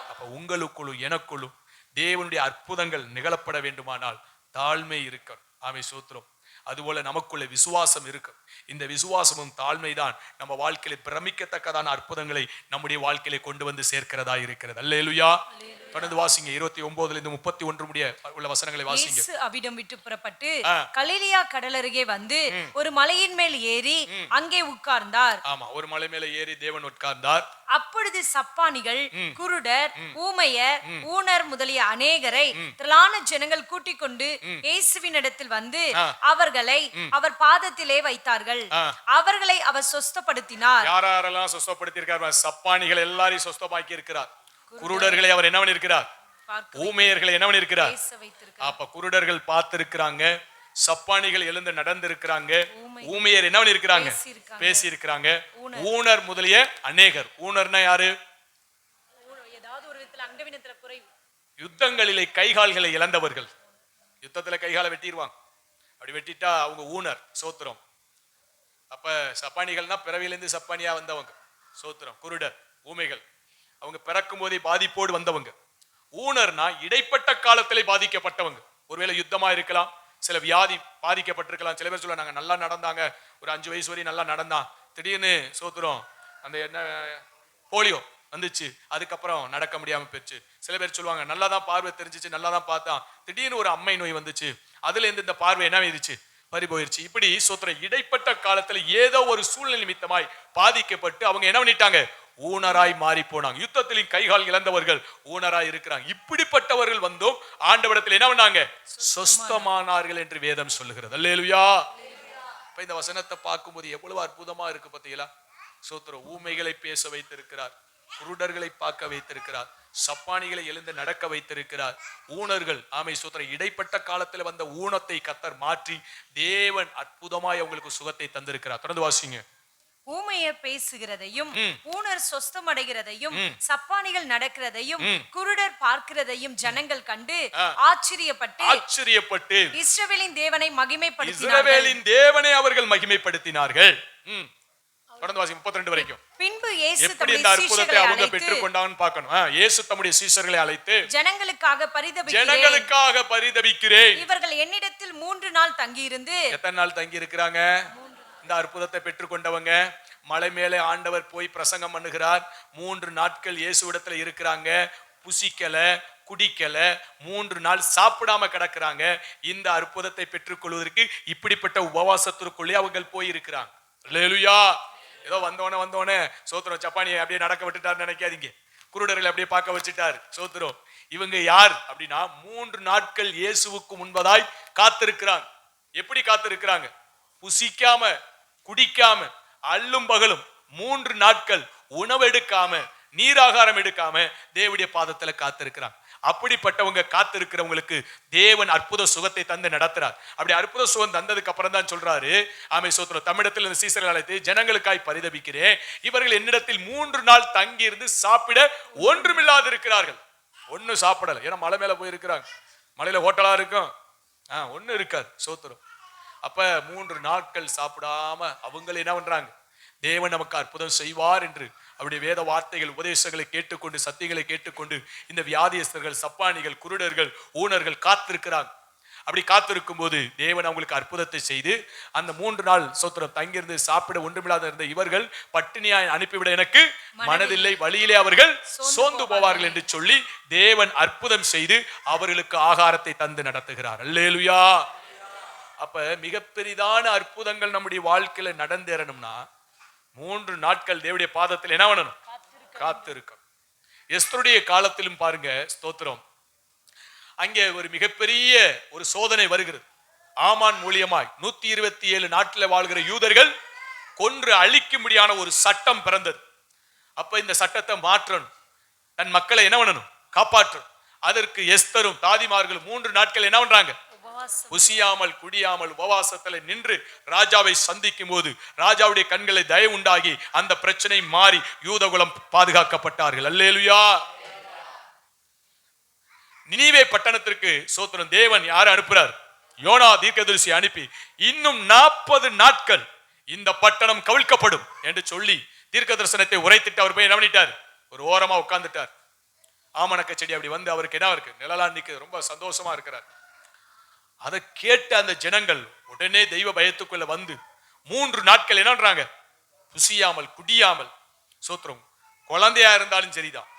அப்ப உங்களுக்குள்ளும் எனக்குள்ளும் தேவனுடைய அற்புதங்கள் நிகழப்பட வேண்டுமானால் தாழ்மை இருக்கணும். ஆமை சோத்திரம். அதுபோல நமக்குள்ள விசுவாசம் இருக்கு. இந்த விசுவாசமும் தாழ்மைதான் நம்ம வாழ்க்கையில பிரமிக்கத்தக்கதான அற்புதங்களை நம்முடைய வாழ்க்கையில கொண்டு வந்து சேர்க்கிறதா இருக்கிறது. அல்லேலூயா. தொடர்ந்து வாசிங்க. 29-31 முடிய உள்ள வசனங்களை வாசிங்க. இயேசு அவ்விடம் விட்டு புறப்பட்டு கலிலேயா கடலருகே வந்து ஒரு மலையின் மேல் ஏறி அங்கே உட்கார்ந்தார். ஆமா, ஒரு மலை மேல ஏறி தேவன் உட்கார்ந்தார். அப்பொழுது சப்பானிகள், குருடர், ஊமையர், ஊனர் முதலிய அநேகரை திரளான ஜனங்கள் கூட்டிக் கொண்டு இயேசுவின் இடத்தில் வந்து அவர்களை அவர் பாதத்திலே வைத்தார்கள். அவர்களை அவர் சொஸ்தப்படுத்தினார். யாரெல்லாம் சொஸ்தப்படுத்தியிருக்கார்? சப்பானிகள் எல்லாரையும் சொஸ்தமாக்கி இருக்கிறார். குருடர்களை அவர் என்ன பண்ணிருக்கிறார்? ஊமையர்களை என்ன பண்ணிருக்கிறார்? அப்ப குருடர்கள் பார்த்திருக்கிறாங்க, சப்பானிகள் எழுந்து நடந்திருக்கிறாங்க, ஊமையர் என்ன பண்ணிருக்கிறாங்க, பேசி இருக்கிறாங்க, ஊனர் முதலிய அநேகர். ஊனர்னா யாரு? ஏதாவது ஒரு விதத்துல அங்கவினத்துல குறைவு. யுத்தங்களிலே கைகால்களை இழந்தவர்கள். யுத்தத்துல கைகாலை வெட்டிடுவாங்க, அப்படி வெட்டிட்டா அவங்க ஊனர். சோத்திரம். அப்ப சப்பானிகள்னா பிறவியிலிருந்து சப்பானியா வந்தவங்க. சோத்திரம். குருடர், ஊமைகள். அவங்க பிறக்கும் போதே பாதிப்போடு வந்தவங்க. ஊனர்னா இடைப்பட்ட காலத்திலே பாதிக்கப்பட்டவங்க. ஒருவேளை யுத்தமா இருக்கலாம், சில வியாதி பாதிக்கப்பட்டிருக்கலாம். சில பேர் சொல்ல நாங்க நல்லா நடந்தாங்க, ஒரு 5 வயசு வரையும் நல்லா நடந்தான், திடீர்னு சோத்திரம் அந்த என்ன போலியோ வந்துச்சு, அதுக்கப்புறம் நடக்க முடியாம போச்சு. சில பேர் சொல்லுவாங்க நல்லா தான் பார்வை தெரிஞ்சிச்சு, நல்லா தான் பார்த்தான், திடீர்னு ஒரு அம்மை நோய் வந்துச்சு, அதுல இருந்து இந்த பார்வை என்ன ஆயிடுச்சு, பறி போயிருச்சு. இப்படி சோத்திரம் இடைப்பட்ட காலத்துல ஏதோ ஒரு சூழ்நிலை நிமித்தமாய் பாதிக்கப்பட்டு அவங்க என்ன பண்ணிட்டாங்க, ஊனராய் மாறி போனாங்க. யுத்தத்திலும் கைகால் இழந்தவர்கள் ஊனராய் இருக்கிறாங்க. இப்படிப்பட்டவர்கள் வந்தும் ஆண்டவரிடத்தில் என்ன பண்ணாங்க, சொஸ்தமானார்கள் என்று வேதம் சொல்லுகிறது. அல்லேலூயா. இப்ப இந்த வசனத்தை பார்க்கும்போது எவ்வளவு அற்புதமா இருக்கு பாத்தீங்களா? சோத்திரம். ஊமைகளை பேச வைத்திருக்கிறார், குருடர்களை பார்க்க வைத்திருக்கிறார், சப்பானிகளை எழுந்து நடக்க வைத்திருக்கிறார். ஊனர்கள், ஆமை சோத்திரம், இடைப்பட்ட காலத்தில் வந்த ஊனத்தை கர்த்தர் மாற்றி தேவன் அற்புதமாய் அவங்களுக்கு சுகத்தை தந்திருக்கிறார். தொடர்ந்து வாசிங்க. ஊமையர் பேசுகிறதையும் ஊனர் சொஸ்தமடைகிறதையும் சப்பானிகள் நடக்கிறதையும் குருடர் பார்க்கிறதையும் ஜனங்கள் கண்டு ஆச்சரியப்பட்டு இஸ்ரவேலின் தேவனை அவர்கள் மகிமைப்படுத்தினார்கள். தொடர்ந்து வாசிங்க 32 வரைக்கும். பின்பு இயேசு எப்படி இந்த அற்புதத்தை அவங்க பெற்றுக்கொண்டாங்கன்னு பார்க்கணும். இயேசு தம்முடைய சீஷர்களை அழைத்து ஜனங்களுக்காக பரிதபிக்கிறேன். இவர்கள் என்னிடத்தில் 3 நாள் தங்கி இருந்து. எத்தனை நாள் தங்கி இருக்கிறாங்க? இந்த அற்புதத்தை பெற்றுக்கொண்டவங்க மலை மேலே ஆண்டவர் போய் பிரசங்கம் பண்ணுகிறார். 3 நாட்கள் இயேசுவிடத்துல இருக்கிறாங்க, புசிக்கல குடிக்கல, 3 நாள் சாப்பிடாம கிடக்குறாங்க. இந்த அற்புதத்தை பெற்றுக்கொள்வதற்கு இப்படிப்பட்ட உபவாசத்திற்குள்ளே அவங்க போய் இருக்கிறாங்க. அல்லேலூயா. ஏதோ வந்தோடனே சோத்திரம் சப்பானியை அப்படியே நடக்க விட்டுட்டாரு நினைக்காதீங்க. குருடர்களை அப்படியே பார்க்க வச்சுட்டாரு. சோத்திரம். இவங்க யார் அப்படின்னா 3 நாட்கள் இயேசுவுக்கு முன்பதாய் காத்திருக்கிறாங்க. எப்படி காத்திருக்கிறாங்க? புசிக்காம குடிக்காம அல்லும் பகலும் 3 நாட்கள் உணவு எடுக்காம நீராகாரம் எடுக்காம தேவனுடைய பாதத்துல காத்திருக்கிறாங்க. அப்படிப்பட்டவங்க காத்திருக்கிறவங்களுக்கு தேவன் அற்புத சுகத்தை தந்து நடத்துறார். அப்படி அற்புத சுகம் தந்ததுக்கு அப்புறம் தான் சொல்றாரு, ஆமை சோத்திரம், தமிழத்தில் இந்த சீசர்கள் அழைத்து ஜனங்களுக்காய் பரிதபிக்கிறேன், இவர்கள் என்னிடத்தில் 3 நாள் தங்கி இருந்து சாப்பிட ஒன்றுமில்லாது இருக்கிறார்கள். ஒன்னும் சாப்பிடல, ஏன்னா மலை மேல போயிருக்கிறாங்க. மலையில ஹோட்டலா இருக்கும், ஒன்னும் இருக்காது. சோத்திரம். அப்ப 3 நாட்கள் சாப்பிடாம அவங்க என்ன பண்றாங்க, தேவன் நமக்கு அற்புதம் செய்வார் என்று அவருடைய வேத வார்த்தைகள் உபதேசங்களை கேட்டுக்கொண்டு சத்தியங்களை கேட்டுக்கொண்டு இந்த வியாதியஸ்தர்கள் சப்பானிகள் குருடர்கள் ஊனர்கள் காத்திருக்கிறாங்க. அப்படி காத்திருக்கும் போது தேவன் அவங்களுக்கு அற்புதத்தை செய்து அந்த 3 நாள் சோத்திரம் தங்கியிருந்து சாப்பிட ஒன்றுமில்லாத இருந்த இவர்கள் பட்டினியாய் அனுப்பிவிட எனக்கு மனதில்லை, வழியிலே அவர்கள் சோர்ந்து போவார்கள் என்று சொல்லி தேவன் அற்புதம் செய்து அவர்களுக்கு ஆகாரத்தை தந்து நடத்துகிறார். அல்லேலூயா. அப்ப மிகப்பெரிதான அற்புதங்கள் நம்முடைய வாழ்க்கையில நடந்தேறணும்னா 3 நாட்கள் தேவனுடைய பாதத்தில் என்ன பண்ணணும், காத்திருக்கணும். எஸ்தருடைய காலத்திலும் பாருங்க, ஸ்தோத்திரம், அங்கே ஒரு மிகப்பெரிய ஒரு சோதனை வருகிறது. ஆமான் மூலியமாய் 127 நாட்டில் வாழ்கிற யூதர்கள் கொன்று அழிக்கும்படியான ஒரு சட்டம் பிறந்தது. அப்ப இந்த சட்டத்தை மாற்றணும், தன் மக்களை என்ன பண்ணணும், காப்பாற்றணும். அதற்கு எஸ்தரும் தாதிமார்களும் 3 நாட்கள் என்ன பண்றாங்க, புசியாமல் குடியாமல் உபவாசத்தில் நின்று ராஜாவை சந்திக்கும் போது ராஜாவுடைய கண்களை தயவு உண்டாகி அந்த பிரச்சனை மாறி யூதகுலம் பாதுகாக்கப்பட்டார்கள். அல்லேலூயா. நினிவே பட்டணத்திற்கு சோத்திரம் தேவன் யாரை அனுப்புறார், யோனா தீர்க்கதரிசி அனுப்பி இன்னும் 40 நாட்கள் இந்த பட்டணம் கவிழ்க்கப்படும் என்று சொல்லி தீர்க்க தரிசனத்தை உரைத்திட்டு அவர் போய் என்ன பண்ணிட்டார், ஒரு ஓரமா உட்கார்ந்துட்டார். ஆமணக்க செடி அப்படி வந்து அவருக்கு என்ன இருக்கு, நிழலா நிக்குது, ரொம்ப சந்தோஷமா இருக்கிறார். அதை கேட்ட அந்த ஜனங்கள் உடனே தெய்வ பயத்துக்குள்ள வந்து 3 நாட்கள் என்னன்றாங்க, புசியாமல் குடியாமல். சோத்திரம். குழந்தையா இருந்தாலும் சரிதான்,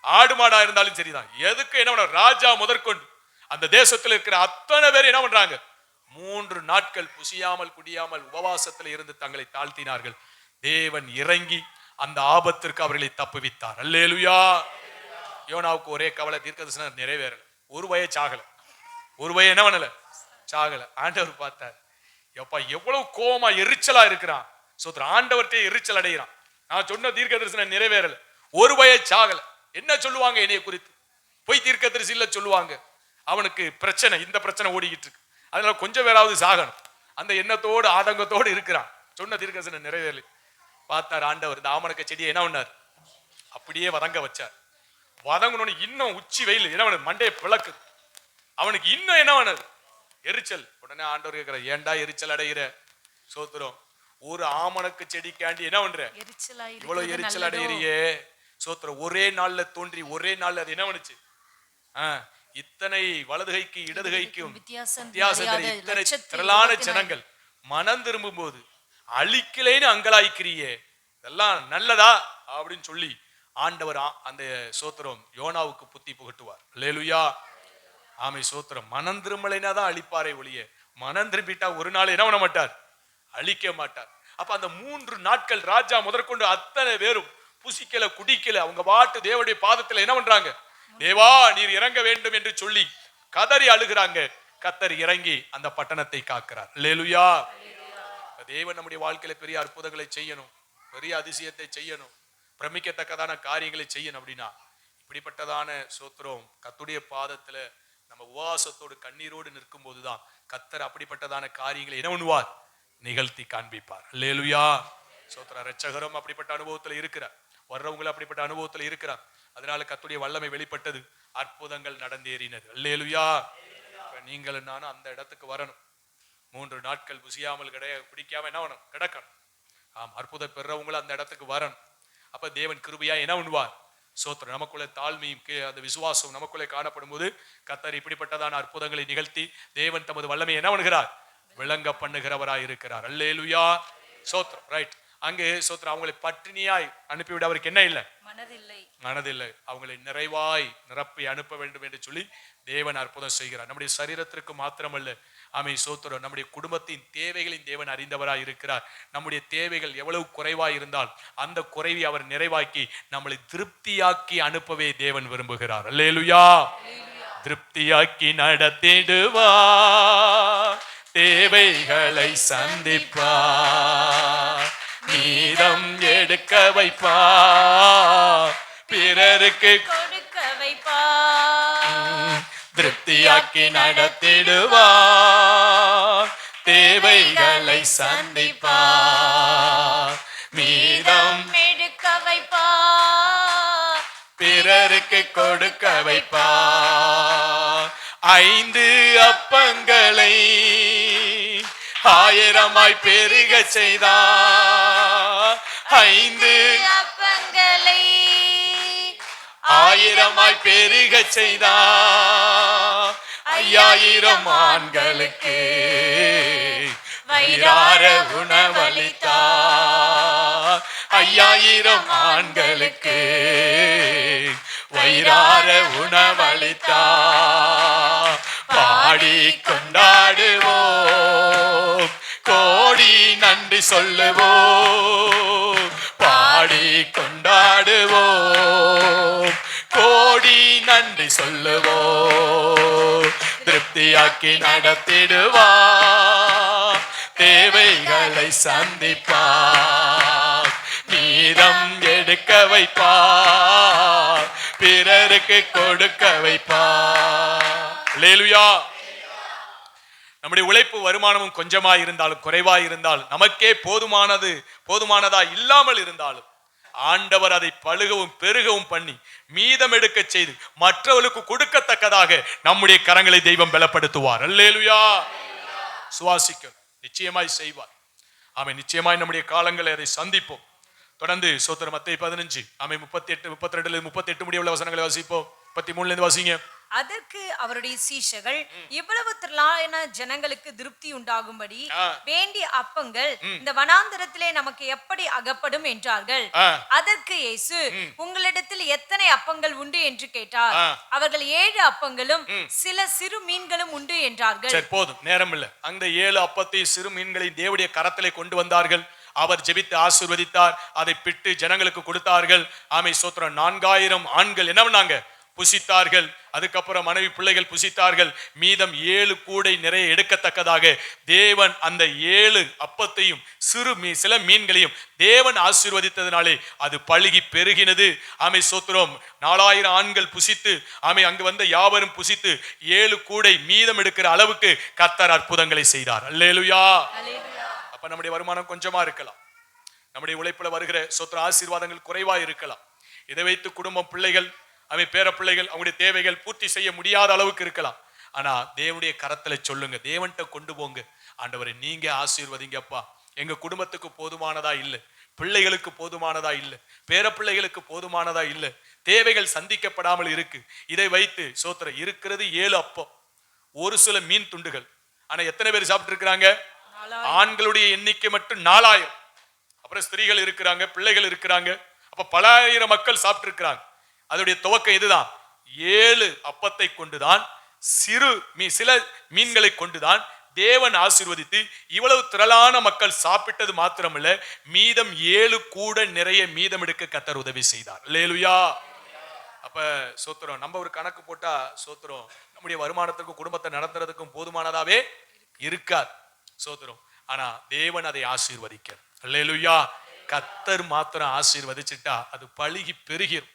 ஆடு மாடா இருந்தாலும் சரிதான், எதுக்கு என்ன பண்ண, ராஜா முதற்கொண்டு அந்த தேசத்தில் இருக்கிற அத்தனை பேர் என்ன பண்றாங்க, 3 நாட்கள் புசியாமல் குடியாமல் உபவாசத்தில் இருந்து தங்களை தாழ்த்தினார்கள். தேவன் இறங்கி அந்த ஆபத்திற்கு அவர்களை தப்புவித்தார். அல்லேலூயா. யோனாவுக்கு ஒரே கவலை, தீர்க்கதரிசனம் நிறைவேறல, ஒரு வய சாகல, ஒரு வய என்ன பண்ணல, சாகல. ஆண்டவர் பார்த்தார், எப்பா எவ்வளவு கோபமா எரிச்சலா இருக்கிறான். சோத்திரம். ஆண்டவர்கிட்ட எரிச்சல் அடைகிறான். நான் சொன்ன தீர்க்க தரிசனம் நிறைவேறல, ஒரு வய சாகல. என்ன சொல்லுவாங்க என்னைய குறித்து, போய் தீர்க்க தரிசில சொல்லுவாங்க, அவனுக்கு பிரச்சனை, இந்த பிரச்சனை ஓடிக்கிட்டு இருக்கு, அதனால கொஞ்சம் பேராவது சாகணும் அந்த எண்ணத்தோடு ஆதங்கத்தோடு இருக்கிறான். சொன்ன தீர்க்கதரிசனம் நிறைவேறல. பார்த்தார் ஆண்டவர் இந்த ஆமணக்க செடியை என்ன பண்ணார், அப்படியே வதங்க வச்சார். வதங்கணும்னு இன்னும் உச்சி வெயில் என்ன பண்ணது, மண்டையை பிளக்கு. அவனுக்கு இன்னும் என்ன பண்ணது, எரிச்சல். உடனே ஆண்டவர் கேட்கிற, ஏன்டா எரிச்சல் அடைகிற? சோத்திரம், ஒரு ஆமணக்கு செடிக்காண்டி என்ன பண்ற, இவ்வளவு எரிச்சல் அடைகிறியே? சோத்திரம், ஒரே நாள்ல தோன்றி ஒரே நாள்ல அது என்ன பண்ணுச்சு, இத்தனை வலதுகைக்கு இடதுகைக்கும் வித்தியாசம், இத்தனை திரளான ஜனங்கள் மனம் திரும்பும் போது அழிக்கலைன்னு அங்கலாய்க்கிறியே, இதெல்லாம் நல்லதா அப்படின்னு சொல்லி ஆண்டவர் அந்த சோத்திரம் யோனாவுக்கு புத்தி புகட்டுவார். அல்லேலூயா, ஆமை. சோத்திரம், மனம் திரும்பலைனா தான் அழிப்பாரை ஒழிய, மனம் திரும்பிட்டா ஒரு நாள் என்ன பண்ண மாட்டார், அழிக்க மாட்டார். அப்ப அந்த 3 நாட்கள் ராஜா முதற்கொண்டு அத்தனை பேரும் புசிக்கல குடிக்கல, அவங்க பாட்டு தேவனுடைய பாதத்துல என்ன பண்றாங்க, தேவா நீர் இறங்க வேண்டும் என்று சொல்லி கதறி அழுகிறாங்க. கர்த்தர் இறங்கி அந்த பட்டணத்தை காக்கிறார். அல்லேலூயா. தேவன் நம்முடைய வாழ்க்கையில பெரிய அற்புதங்களை செய்யணும், பெரிய அதிசயத்தை செய்யணும், பிரமிக்கத்தக்கதான காரியங்களை செய்யணும் அப்படின்னா இப்படிப்பட்டதான சோத்திரம் கர்த்தருடைய பாதத்துல நம்ம உபவாசத்தோடு கண்ணீரோடு நிற்கும் போதுதான் கர்த்தர் அப்படிப்பட்டதான காரியங்களை என்ன பண்ணுவார், நிகழ்த்தி காண்பிப்பார். அல்லேலூயா. சோத்திரம், இரட்சகரும் அப்படிப்பட்ட அனுபவத்துல இருக்கிறார், வர்றவங்களும் அப்படிப்பட்ட அனுபவத்துல இருக்கிறார். அதனால கர்த்தருடைய வல்லமை வெளிப்பட்டது, அற்புதங்கள் நடந்தேறினது. அல்லேலூயா. நீங்களும் நானும் அந்த இடத்துக்கு வரணும். 3 நாட்கள் புசியாமல் குடிக்காம என்ன பண்ணணும், கிடக்கணும். அற்புதம் பெறவங்களும் அந்த இடத்துக்கு வரணும். அப்ப தேவன் கிருபையா என்ன பண்ணுவார், சோத்திரம், நமக்குள்ள தாழ்மையும் அந்த விசுவாசம் நமக்குள்ளே காணப்படும் போது கர்த்தர் இப்படிப்பட்டதான அற்புதங்களை நிகழ்த்தி தேவன் தமது வல்லமை என்ன பண்ணுகிறார், விளங்க பண்ணுகிறவராய் இருக்கிறார். அல்லேலூயா. சோத்திரம். ரைட். அங்கே சோத்திரம், அவங்களை பட்டினியாய் அனுப்பிவிட அவருக்கு என்ன இல்லை, மனதில்லை. அவங்களை நிறைவாய் நிரப்பி அனுப்ப வேண்டும் என்று சொல்லி தேவன் அற்புதம் செய்கிறார். நம்முடைய சரீரத்திற்கு மாத்திரமல்ல, ஆமை. சோத்திரம், நம்முடைய குடும்பத்தின் தேவைகளின் தேவன் அறிந்தவராய் இருக்கிறார். நம்முடைய தேவைகள் எவ்வளவு குறைவாய் இருந்தால் அந்த குறைவை அவர் நிறைவாக்கி நம்மளை திருப்தியாக்கி அனுப்பவே தேவன் விரும்புகிறார். அல்லேலூயா. திருப்தியாக்கி நடத்திடுவார், தேவைகளை சந்திப்பார், மீதம் எடுக்க வைப்பார், பிறருக்கு கொடுக்க வைப்பார், திருப்தியாக்கி நடத்திடுவார், தேவைகளை சந்திப்பார், மீதம் எடுக்க வைப்பார், பிறருக்கு கொடுக்க வைப்பார். 5 அப்பங்களை 1000 பெருக செய்தார், 5 அப்பங்களை 1000 பெருக செய்தார், 5000 ஆண்களுக்கு வயிறார உணவளித்தார், 5000 ஆண்களுக்கு வயிறார உணவளித்தார். பாடி கொண்டாடுவோம், கோடி நன்றி சொல்லுவோம், பாடி கொண்டாடுவோம், கோடி நன்றி சொல்லுவோம், திருப்தியாக்கி நடத்திடுவார், தேவைகளை சந்திப்பார், மீதம் எடுக்க வைப்பார், பிறருக்கு கொடுக்க வைப்பார். அல்லேலூயா. நம்முடைய உழைப்பு வருமானமும் கொஞ்சமாய் இருந்தாலும் குறைவாய் இருந்தாலும் நமக்கே போதுமானதா இல்லாமல் இருந்தாலும் ஆண்டவர் அதை பழுகவும் பெருகவும் பண்ணி மீதம் எடுக்க செய்து மற்றவர்களுக்கு கொடுக்கத்தக்கதாக நம்முடைய கரங்களை தெய்வம் பலப்படுத்துவார். அல்லேலூயா. சுவாசிக்க நிச்சயமாய் செய்வார். ஆமென். நிச்சயமாய் நம்முடைய காலங்களை அதை சந்திப்போம். தொடர்ந்து சோத்திரம் மத்தேயு 15 ஆமென் 38 32 38 முடிய உள்ள வசனங்களை வாசிப்போம். 33 இருந்து வாசிங்க. அதற்கு அவருடைய சீஷர்கள், இவ்வளவு திரளான ஜனங்களுக்கு திருப்தி உண்டாகும்படி வேண்டிய அப்பங்கள் இந்த வனாந்தரத்திலே நமக்கு எப்படி அகப்படும் என்றார்கள். அதற்கு இயேசு, உங்களிடத்தில் எத்தனை அப்பங்கள் உண்டு என்று கேட்டார். அவர்கள் 7 அப்பங்களும் சில சிறு மீன்களும் உண்டு என்றார்கள். சரி, போதும், நேரம் இல்லை. அந்த 7 அப்பத்தையும் சிறு மீன்களை தேவனுடைய கரத்திலே கொண்டு வந்தார்கள். அவர் ஜெபித்து ஆசீர்வதித்தார், அதை பிட்டு ஜனங்களுக்கு கொடுத்தார்கள். ஆமை. சோத்திரம். 4000 ஆண்கள் என்ன பண்ணாங்க, புசித்தார்கள். அதுக்கப்புறம் மனைவி பிள்ளைகள் புசித்தார்கள். மீதம் 7 கூடை நிறைய எடுக்கத்தக்கதாக தேவன் அந்த 7 அப்பத்தையும் சில மீன்களையும் தேவன் ஆசீர்வதித்ததினாலே அது பழுகி பெருகினது. ஆமை சோத்திரம். 4000 ஆண்கள் புசித்து, ஆமை அங்கு வந்த யாவரும் புசித்து 7 கூடை மீதம் எடுக்கிற அளவுக்கு கர்த்தர் அற்புதங்களை செய்தார். அல்லேலூயா. அப்ப நம்முடைய வருமானம் கொஞ்சமா இருக்கலாம், நம்முடைய உழைப்புல வருகிற சொத்து ஆசீர்வாதங்கள் குறைவா இருக்கலாம். இதை வைத்து குடும்பம், பிள்ளைகள், அவன் பேர பிள்ளைகள், அவங்களுடைய தேவைகள் பூர்த்தி செய்ய முடியாத அளவுக்கு இருக்கலாம். ஆனா தேவனுடைய கரத்துல சொல்லுங்க, தேவன்கிட்ட கொண்டு போங்க, ஆண்டவரை நீங்க ஆசீர்வதிங்கப்பா. எங்க குடும்பத்துக்கு போதுமானதா இல்லை, பிள்ளைகளுக்கு போதுமானதா இல்லை, பேர பிள்ளைகளுக்கு போதுமானதா இல்லை, தேவைகள் சந்திக்கப்படாமல் இருக்கு. இதை வைத்து சோத்திர இருக்கிறது 7 அப்பம், ஒரு சில மீன் துண்டுகள். ஆனா எத்தனை பேர் சாப்பிட்டு இருக்கிறாங்க? ஆண்களுடைய எண்ணிக்கை மட்டும் 4000. அப்புறம் ஸ்திரீகள் இருக்கிறாங்க, பிள்ளைகள் இருக்கிறாங்க. அப்ப பல ஆயிரம் மக்கள் சாப்பிட்டு இருக்கிறாங்க. அதோடைய துவக்கம் இதுதான். 7 அப்பத்தை கொண்டுதான், சில மீன்களை கொண்டுதான் தேவன் ஆசீர்வதித்து இவ்வளவு திரளான மக்கள் சாப்பிட்டது மாத்திரமல்ல, மீதம் 7 கூட நிறைய மீதம் எடுக்க கர்த்தர் உதவி செய்தார். அல்லேலூயா. அப்ப சோத்திரம். நம்ம ஒரு கணக்கு போட்டா சோத்திரம் நம்முடைய வருமானத்துக்கும் குடும்பத்தை நடத்துறதுக்கும் போதுமானதாவே இருக்காது. சோத்திரம். ஆனா தேவன் அதை ஆசீர்வதிக்க. அல்லேலூயா. கர்த்தர் மாத்திரம் ஆசீர்வதிச்சுட்டா அது பழுகி பெருகிரும்.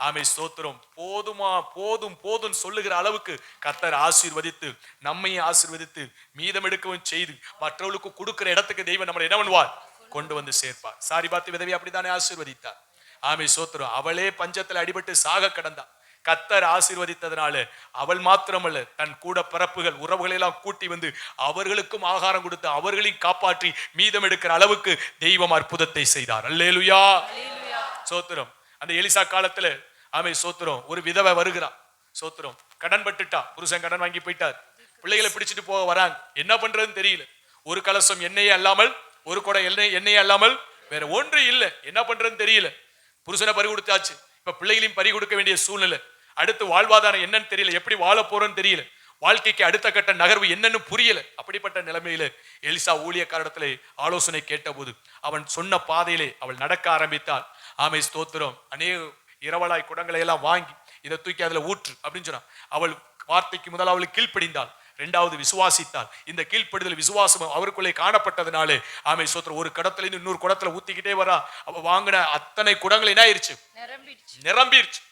ஆமை ஸ்தோத்திரம். போதுமா, போதும் போதும் சொல்லுகிற அளவுக்கு கர்த்தர் ஆசீர்வதித்து நம்மையும் ஆசீர்வதித்து மீதம் எடுக்கவும் செய்து மற்றவர்களுக்கு கொடுக்கிற இடத்துக்கு தெய்வம் நம்மளை என்ன பண்ணுவார்? கொண்டு வந்து சேர்ப்பார். சாரிபாத்து விதவை அப்படித்தானே ஆசீர்வதித்தார். ஆமை ஸ்தோத்திரம். அவளே பஞ்சத்துல அடிபட்டு சாக கடந்தா. கர்த்தர் ஆசீர்வதித்ததனால அவள் மாத்திரமல்ல, தன் கூட பிறப்புகள், உறவுகளை எல்லாம் கூட்டி வந்து அவர்களுக்கும் ஆகாரம் கொடுத்து அவர்களையும் காப்பாற்றி மீதம் எடுக்கிற அளவுக்கு தெய்வம் அற்புதத்தை செய்தார். அல்லேலூயா. சோத்திரம். அந்த எலிசா காலத்துல ஆமை சோத்திரம் ஒரு விதவை வருகிறா. சோத்திரம். கடன் பட்டுட்டா, புருஷன் கடன் வாங்கி போயிட்டார். பிள்ளைகளை பிடிச்சிட்டு போக வராங்க, என்ன பண்றதுன்னு தெரியல. ஒரு கலசம் எண்ணெயே அல்லாமல், ஒரு குடம் எண்ணெயே அல்லாமல் வேற ஒன்று இல்லை. என்ன பண்றதுன்னு தெரியல. புருஷனை பறி கொடுத்தாச்சு, இப்ப பிள்ளைகளையும் பறி கொடுக்க வேண்டிய சூழ்நிலை. அடுத்து வாழ்வாதாரம் என்னன்னு தெரியல, எப்படி வாழ போறோன்னு தெரியல, வாழ்க்கைக்கு அடுத்த கட்ட நகர்வு என்னன்னு புரியல. அப்படிப்பட்ட நிலைமையில எலிசா ஊழியக்காரிடத்திலே ஆலோசனை கேட்டபோது அவன் சொன்ன பாதையிலே அவள் நடக்க ஆரம்பித்தாள். ஆமை ஸ்தோத்திரம். அநேக இரவலாய் குடங்களை எல்லாம் வாங்கி இதை தூக்கி அதுல ஊற்று அப்படின்னு சொன்னான். அவள் வார்த்தைக்கு முதலாவது கீழ்ப்படிந்தாள், 2வது விசுவாசித்தாள். இந்த கீழ்ப்படிதல் விசுவாசம் அவருக்குள்ளே காணப்பட்டதுனாலே ஆமை ஸ்தோத்திரம் ஒரு குடத்துல இருந்து இன்னொரு குடத்துல ஊத்திக்கிட்டே வரா. அவ வாங்கின அத்தனை குடங்கள் என்ன ஆயிருச்சு? நிரம்பிருச்சு.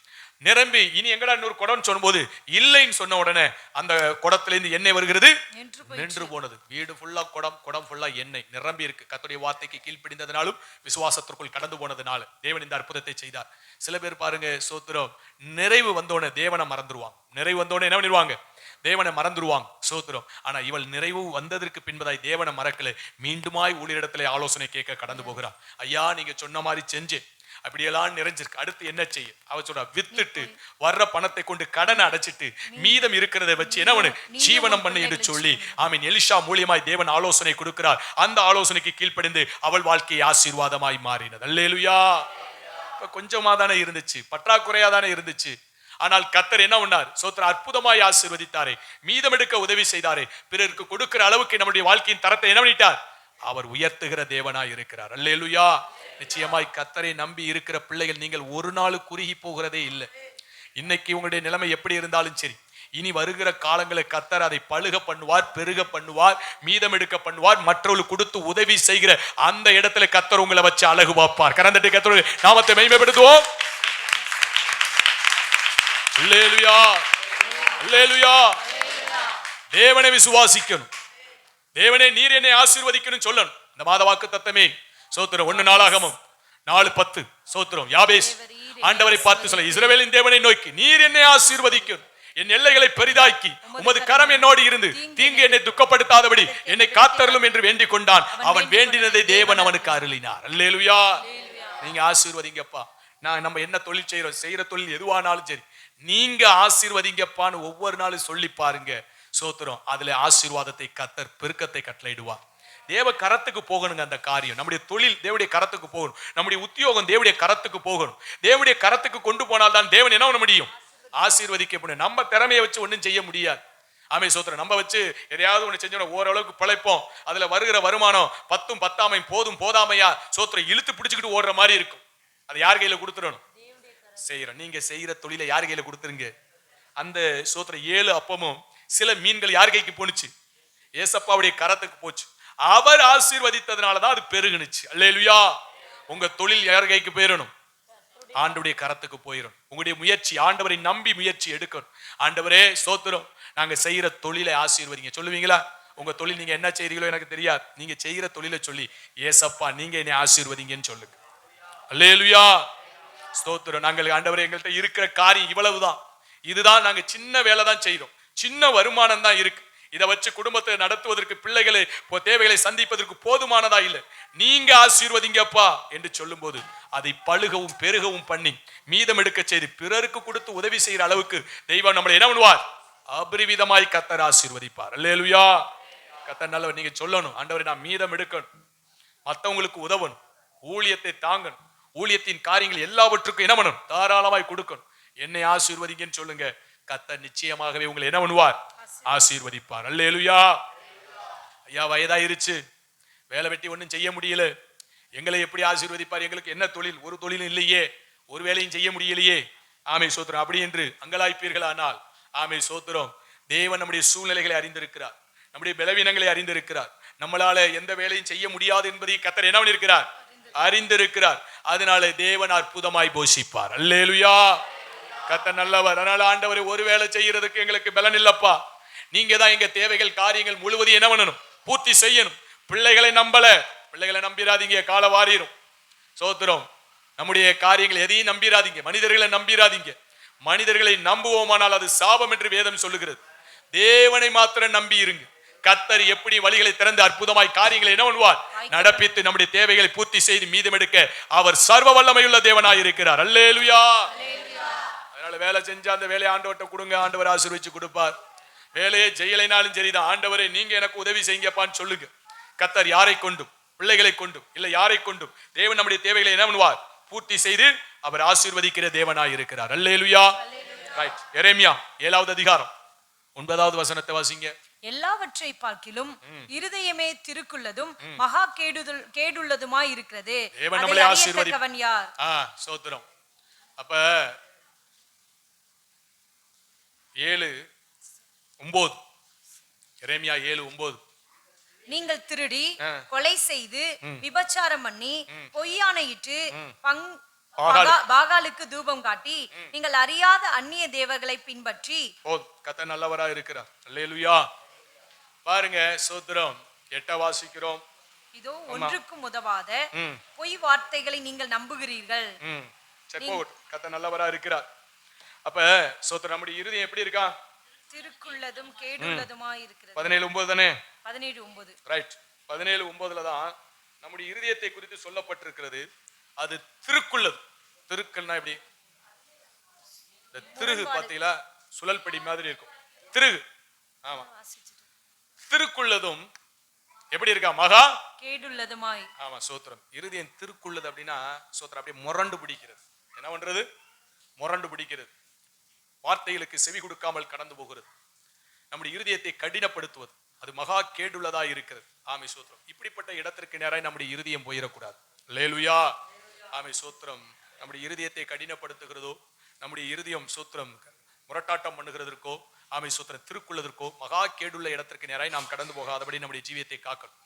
நிரம்பி இனி எங்கடா இன்னொரு குடம் சொல்லும்போது இல்லைன்னு சொன்ன உடனே அந்த குடத்துல இருந்து எண்ணெய் வருகிறது நின்று போனது. வீடு ஃபுல்லா குடம் ஃபுல்லா எண்ணெய் நிரம்பி இருக்கு. கர்த்தருடைய வார்த்தைக்கு கீழ்ப்படிந்ததனாலும் விசுவாசத்திற்குள் கடந்து போனதுனால தேவன் இந்த அற்புதத்தை செய்தார். சில பேர் பாருங்க சோத்திரம், நிறைவு வந்தோடனே தேவனை மறந்துருவாங்க. நிறைவு வந்தோடனே என்ன பண்ணிடுவாங்க? தேவனை மறந்துருவாங்க. சோத்திரம். ஆனா இவள் நிறைவு வந்ததற்கு பின்பதாய் தேவனை மறக்கல, மீண்டுமாய் ஊழியரிடத்திலே ஆலோசனை கேட்க கடந்து போகிறான். ஐயா நீங்க சொன்ன மாதிரி செஞ்சு அப்படியெல்லாம் நிறைஞ்சிருக்கு, அடுத்து என்ன செய்ய? அவ சொல்றா, வித்துட்டு வர்ற பணத்தை கொண்டு கடனை அடைச்சிட்டு மீதம் இருக்கிறத வச்சு என்ன பண்ணு, ஜீவனம் பண்ணு என்று சொல்லி ஆமீன் எலிஷா மூலியமாய் தேவன் ஆலோசனை கொடுக்கிறார். அந்த ஆலோசனைக்கு கீழ்ப்படிந்து அவள் வாழ்க்கை ஆசீர்வாதமாய் மாறினது. அல்லேலூயா. கொஞ்சமா தானே இருந்துச்சு, பற்றாக்குறையா தானே இருந்துச்சு. ஆனால் கர்த்தர் என்ன பண்ணார்? சோத்திர அற்புதமாய் ஆசீர்வதித்தாரே, மீதம் எடுக்க உதவி செய்தாரே, பிறருக்கு கொடுக்கிற அளவுக்கு நம்முடைய வாழ்க்கையின் தரத்தை என்ன பண்ணிட்டார்? அவர் உயர்த்துகிற தேவனாய் இருக்கிறார். அல்லேலூயா. நிச்சயமாய் கர்த்தரை நம்பி இருக்கிற பிள்ளைகள் நீங்கள் ஒரு நாள் குறுகி போகிறதே இல்லை. இன்னைக்கு உங்களுடைய நிலைமை எப்படி இருந்தாலும் சரி, இனி வருகிற காலங்களை கர்த்தர் அதை பழுக பண்ணுவார், பெருக பண்ணுவார், மீதம் எடுக்க பண்ணுவார். மற்றவர்கள் கொடுத்து உதவி செய்கிற அந்த இடத்துல கர்த்தர் உங்களை வச்சு அழகு பார்ப்பார். கரந்தட்டி கர்த்தருடைய நாமத்தை மகிமைப்படுத்துவோம். அல்லேலூயா. அல்லேலூயா. தேவனை விசுவாசிக்கணும். தேவனே நீர் என்னை ஆசீர்வதிக்கணும் சொல்லணும். இந்த மாத வாக்கு தத்தமே சோத்திரம் 1 நாளாகமம் 4:10 சோத்திரம். யாபேஸ் ஆண்டவரை பார்த்து சொல்ல, இஸ்ரவேலின் தேவனை நோக்கி நீர் என்னை ஆசீர்வதிக்கணும், என் எல்லைகளை பெரிதாக்கி உமது கரம் என்னோடு இருந்து தீங்கு என்னை துக்கப்படுத்தாதபடி என்னை காத்தருளும் என்று வேண்டிக் கொண்டான். அவன் வேண்டினதை தேவன் அவனுக்கு அருளினார். அல்லேலூயா. நீங்க ஆசீர்வதிங்கப்பா. நம்ம என்ன தொழில் செய்யற தொழில் எதுவானாலும் சரி, நீங்க ஆசீர்வதிங்கப்பான்னு ஒவ்வொரு நாளும் சொல்லி பாருங்க. சோத்திரம். அதுல ஆசீர்வாதத்தை கர்த்தர் பெருக்கத்தை கட்டளையிடுவார். தேவ கரத்துக்கு போகணுங்க அந்த காரியம். நம்முடைய தொழில் தேவனுடைய கரத்துக்கு போகணும், நம்முடைய உத்தியோகம் தேவனுடைய கரத்துக்கு போகணும். தேவனுடைய கரத்துக்கு கொண்டு போனால் தான் தேவன் என்ன பண்ண முடியும்? ஆசீர்வதிக்கப்படும். நம்ம திறமையை வச்சு ஒன்றும் செய்ய முடியாது. ஆமே சோத்திரம். நம்ம வச்சு எதையாவது ஒண்ணு செஞ்சோம், ஓரளவுக்கு பிழைப்போம். அதுல வருகிற வருமானம் 10ம் 10ஆமையும் போதும் போதாமையா சோத்திரம் இழுத்து பிடிச்சுக்கிட்டு ஓடுற மாதிரி இருக்கும். அது யார் கையில கொடுத்துடணும்? செய்யறோம். நீங்க செய்யற தொழிலை யார் கையில கொடுத்துருங்க. அந்த சோத்திர 7 அப்பமும் சில மீன்கள் யார் கைக்கு போனுச்சு? ஏசப்பாவுடைய கரத்துக்கு போச்சு. அவர் ஆசீர்வதித்ததுனாலதான் அது பெருகுனுச்சு. அல்லேலூயா. உங்க தொழில் யார் கைக்கு போயிடணும்? ஆண்டவருடைய கரத்துக்கு போயிடும். உங்களுடைய முயற்சி, ஆண்டவரை நம்பி முயற்சி எடுக்கணும். ஆண்டவரே ஸ்தோத்திரம், நாங்க செய்யற தொழிலை ஆசீர்வதிங்க சொல்லுவீங்களா? உங்க தொழில் நீங்க என்ன செய்றீங்களோ எனக்கு தெரியாது, நீங்க செய்யற தொழிலை சொல்லி ஏசப்பா நீங்க என்னை ஆசீர்வதிங்கன்னு சொல்லுங்க. அல்லேலூயா. ஸ்தோத்திரம். நாங்கள் ஆண்டவரே எங்கள்கிட்ட இருக்கிற காரியம் இவ்வளவுதான், இதுதான், நாங்க சின்ன வேலை தான் செய்யறோம், சின்ன வருமானம் தான் இருக்கு, இதை வச்சு குடும்பத்தை நடத்துவதற்கு, பிள்ளைகளை தேவைகளை சந்திப்பதற்கு போதுமானதா இல்லை, நீங்க ஆசீர்வதிங்கப்பா என்று சொல்லும் போது அதை பழுகவும் பெருகவும் பண்ணி மீதம் எடுக்க செய்து பிறருக்கு கொடுத்து உதவி செய்யற அளவுக்கு தெய்வம் நம்மளை என்ன பண்ணுவார்? அபரிவிதமாய் கர்த்தர் ஆசீர்வதிப்பார். அல்லேலூயா. கர்த்தர் நல்லவர். நீங்க சொல்லணும், ஆண்டவரே நான் மீதம் எடுக்கணும், மற்றவங்களுக்கு உதவணும், ஊழியத்தை தாங்கணும், ஊழியத்தின் காரியங்கள் எல்லாவற்றுக்கும் என்ன பண்ணணும்? தாராளமாய் கொடுக்கணும், என்னை ஆசீர்வதிங்கன்னு சொல்லுங்க. கர்த்தர் நிச்சயமாகவே உங்களை என்ன பண்ணுவார்? ஆசீர்வதிப்பார். அல்லேலூயா. ஐயா வயதாயிருச்சு, வேலை வெட்டி ஒன்றும் செய்ய முடியல, எங்களை எப்படி ஆசீர்வதிப்பார்? எங்களுக்கு என்ன தொழில்? ஒரு தொழிலும் இல்லையே, ஒரு வேலையும் செய்ய முடியலையே. ஆமை சோத்திரம். அப்படி என்று அங்கலாய்ப்பீர்கள். ஆனால் ஆமை சோத்திரம், தேவன் நம்முடைய சூழ்நிலைகளை அறிந்திருக்கிறார், நம்முடைய பலவீனங்களை அறிந்திருக்கிறார், நம்மளால எந்த வேலையும் செய்ய முடியாது என்பதை கர்த்தர் என்ன பண்ணிருக்கிறார்? அறிந்திருக்கிறார். அதனால தேவன் அற்புதமாய் போஷிப்பார். அல்லேலூயா. கர்த்தர் நல்லவர். அதனால ஆண்டவரே ஒரு வேலை செய்யறதுக்கு எங்களுக்கு பலன் இல்லப்பா, நீங்க தான் எங்க தேவைகள் காரியங்கள் முழுவதும் என்ன பண்ணணும்? பூர்த்தி செய்யணும். பிள்ளைகளை நம்பல, பிள்ளைகளை நம்பிராதீங்க, கால வாரிரும். சோத்திரம். நம்முடைய காரியங்கள் எதையும் நம்பிராதீங்க, மனிதர்களை நம்பிராதீங்க. மனிதர்களை நம்புவோமானால் அது சாபம் என்று வேதம் சொல்லுகிறது. தேவனை மாத்திரம் நம்பி இருங்க. கர்த்தர் எப்படி வழிகளை திறந்து அற்புதமாய் காரியங்களை என்ன பண்ணுவார்? நடப்பித்து நம்முடைய தேவைகளை பூர்த்தி செய்து மீதம் எடுக்க அவர் சர்வ வல்லமையுள்ள தேவனாய் இருக்கிறார். அல்லேலூயா. அதனால வேலை செஞ்சா அந்த வேலையை ஆண்டவர்கிட்ட கொடுங்க, ஆண்டவர் ஆசீர்வதிச்சு கொடுப்பார். வேலையை ஜெயிலைனாலும் சரிதான், ஆண்டவரே நீங்க எனக்கு உதவி செய்யுங்கப்பான்னு சொல்லுங்க. கர்த்தர் யாரை கொண்டும், பிள்ளைகளை கொண்டும் இல்ல யாரை கொண்டும் தேவன் நம்முடைய தேவைகளை என்ன பண்ணுவார்? பூர்த்தி செய்து அவர் ஆசீர்வதிக்கிற தேவனாய் இருக்கிறார். அல்லேலூயா. ரைட். எரேமியா 7வது அதிகாரம் 9வது வசனத்தை வாசிங்க. எல்லாவற்றை பார்க்கிலும் இருதயமே திருக்குள்ளதும் மகா கேடுள்ளதுமாய் இருக்கிறது, தேவன் நம்மளை ஆசீர்வதிப்பவன் யார்? ஸ்தோத்திரம். அப்ப 7:9 எரேமியா 7:9 நீங்கள் திருடி கொலை செய்து விபச்சாரம் பண்ணி பொய்யானையிட்டு பாகாலுக்கு தூபம் காட்டி நீங்கள் அறியாத அந்நிய தேவர்களை பின்பற்றி. கர்த்தர் நல்லவரா இருக்கிறார். அல்லேலூயா. பாருங்க சோத்திரம். 8 வாசிக்கிறோம். இதோ ஒன்றுக்கும் உதவாத பொய் வார்த்தைகளை நீங்கள் நம்புகிறீர்கள். கர்த்தர் நல்லவரா இருக்கிறார். அப்ப சோத்திரம் நம்முடைய இருதயம் எப்படி இருக்கா? திருக்குள்ளதும் கேடுள்ளதுமாய் இருக்கிறது. 17:9 தானே? 17:9. ரைட். 17:9 தான் நம்முடைய இருதயத்தை குறித்து சொல்லப்பட்டிருக்கிறது. அது திருக்குள்ளது. திருக்குள்னா எப்படி? இந்த திருகு பாத்தீங்களா? சுழல் படி மாதிரி இருக்கும் திருகு. ஆமா. திருக்குள்ளதும் எப்படி இருக்கா? மகா கேடுள்ளதுமாய். ஆமா சோத்திரம். இருதயம் திருக்குள்ளது அப்படின்னா சோத்திரம் அப்படியே முரண்டு பிடிக்கிறது. என்ன பண்றது? முரண்டு பிடிக்கிறது. வார்த்தைகளுக்கு செவி கொடுக்காமல் கடந்து போகிறது. நம்முடைய இருதயத்தை கடினப்படுத்துவது. அது மகா கேடுள்ளதா இருக்கிறது. ஆமை சோத்திரம். இப்படிப்பட்ட இடத்திற்கு நேராய் நம்முடைய இருதயம் போயிடக்கூடாது. அல்லேலூயா. ஆமை சோத்திரம். நம்முடைய இருதயத்தை கடினப்படுத்துகிறதோ, நம்முடைய இருதயம் சோத்திரம் முரட்டாட்டம் பண்ணுகிறதற்கோ, ஆமை சோத்திரம் திருக்குள்ளதற்கோ, மகா கேடுள்ள இடத்திற்கு நேராய் நாம் கடந்து போகாதபடி நம்முடைய ஜீவியத்தை காக்கணும்.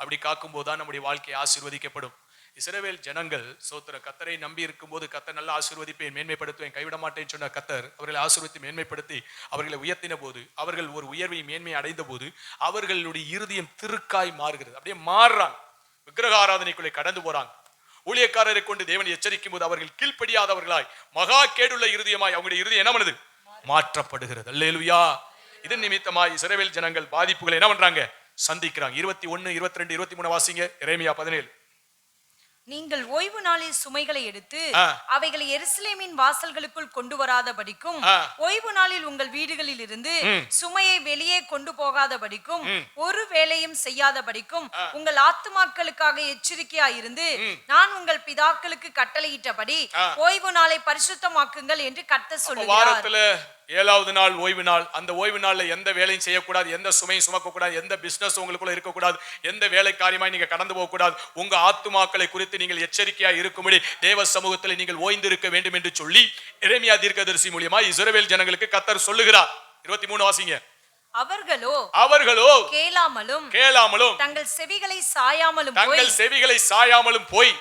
அப்படி காக்கும் போதுதான் நம்முடைய வாழ்க்கை ஆசீர்வதிக்கப்படும். இஸ்ரவேல் ஜனங்கள் சோத்திரம் கர்த்தரை நம்பி இருக்கும் போது கர்த்தர் நல்ல ஆசீர்வதிப்பேன், மேன்மைப்படுத்துவேன், கைவிட மாட்டேன்னு சொன்ன கர்த்தர் அவர்களை ஆசீர்வதித்து மேன்மைப்படுத்தி அவர்களை உயர்த்தின போது, அவர்கள் ஒரு உயர்வை மேன்மை அடைந்த போது அவர்களுடைய இருதயம் திருக்காய் மாறுகிறது. அப்படியே மாறுறாங்க. விக்கிரக ஆராதனைக்குள்ளே கடந்து போறாங்க. ஊழியக்காரரை கொண்டு தேவனை எச்சரிக்கும் போது அவர்கள் கீழ்ப்படியாதவர்களாய் மகா கேடுள்ள இருதயமாய் அவங்களுடைய இருதயம் என்ன பண்ணுது? மாற்றப்படுகிறது. அல்லேலூயா. இதன் நிமித்தமாய் இஸ்ரவேல் ஜனங்கள் பாதிப்புகளை என்ன பண்றாங்க? சந்திக்கிறாங்க. 21, 22, 23 வாசிங்க. எரேமியா 17. நீங்கள் ஓய்வு நாளில் சுமைகளை எடுத்து அவைகளை எருசலேமின் வாசல்களுக்குள் கொண்டு வராதபடிக்கும், ஓய்வு நாளில் உங்கள் வீடுகளில் இருந்து சுமையை வெளியே கொண்டு போகாதபடிக்கும், ஒரு வேலையும் செய்யாதபடிக்கும் உங்கள் ஆத்துமாக்களுக்காக எச்சரிக்கையாயிருந்து நான் உங்கள் பிதாக்களுக்கு கட்டளையிட்டபடி ஓய்வு நாளை பரிசுத்தமாக்குங்கள் என்று கர்த்தர் சொல்லுகிறார். 7வது நாள் ஓய்வு நாள். அந்த ஓய்வு நாள்ல எந்த வேலையும் செய்யக்கூடாது, எந்த சுமையும் சுமக்க கூடாது, எந்த பிசினஸ் உங்களுக்குள்ள இருக்கக்கூடாது, எந்த வேலை காரியமாய் நீங்க கடந்து போக கூடாது. உங்க ஆத்துமாக்களை குறித்து குறித்து நீங்கள் எச்சரிக்கையா இருக்கும்படி தேவ சமூகத்தில் நீங்கள் ஓய்ந்திருக்க வேண்டும் என்று சொல்லி எரேமியா தீர்க்கதரிசி மூலமா இஸ்ரவேல் ஜனங்களுக்கு கர்த்தர் சொல்லுகிறார். 23 வாசிங்க. அவர்களோ கேளாமலும் தங்கள் செவிகளை சாயாமலும் போய்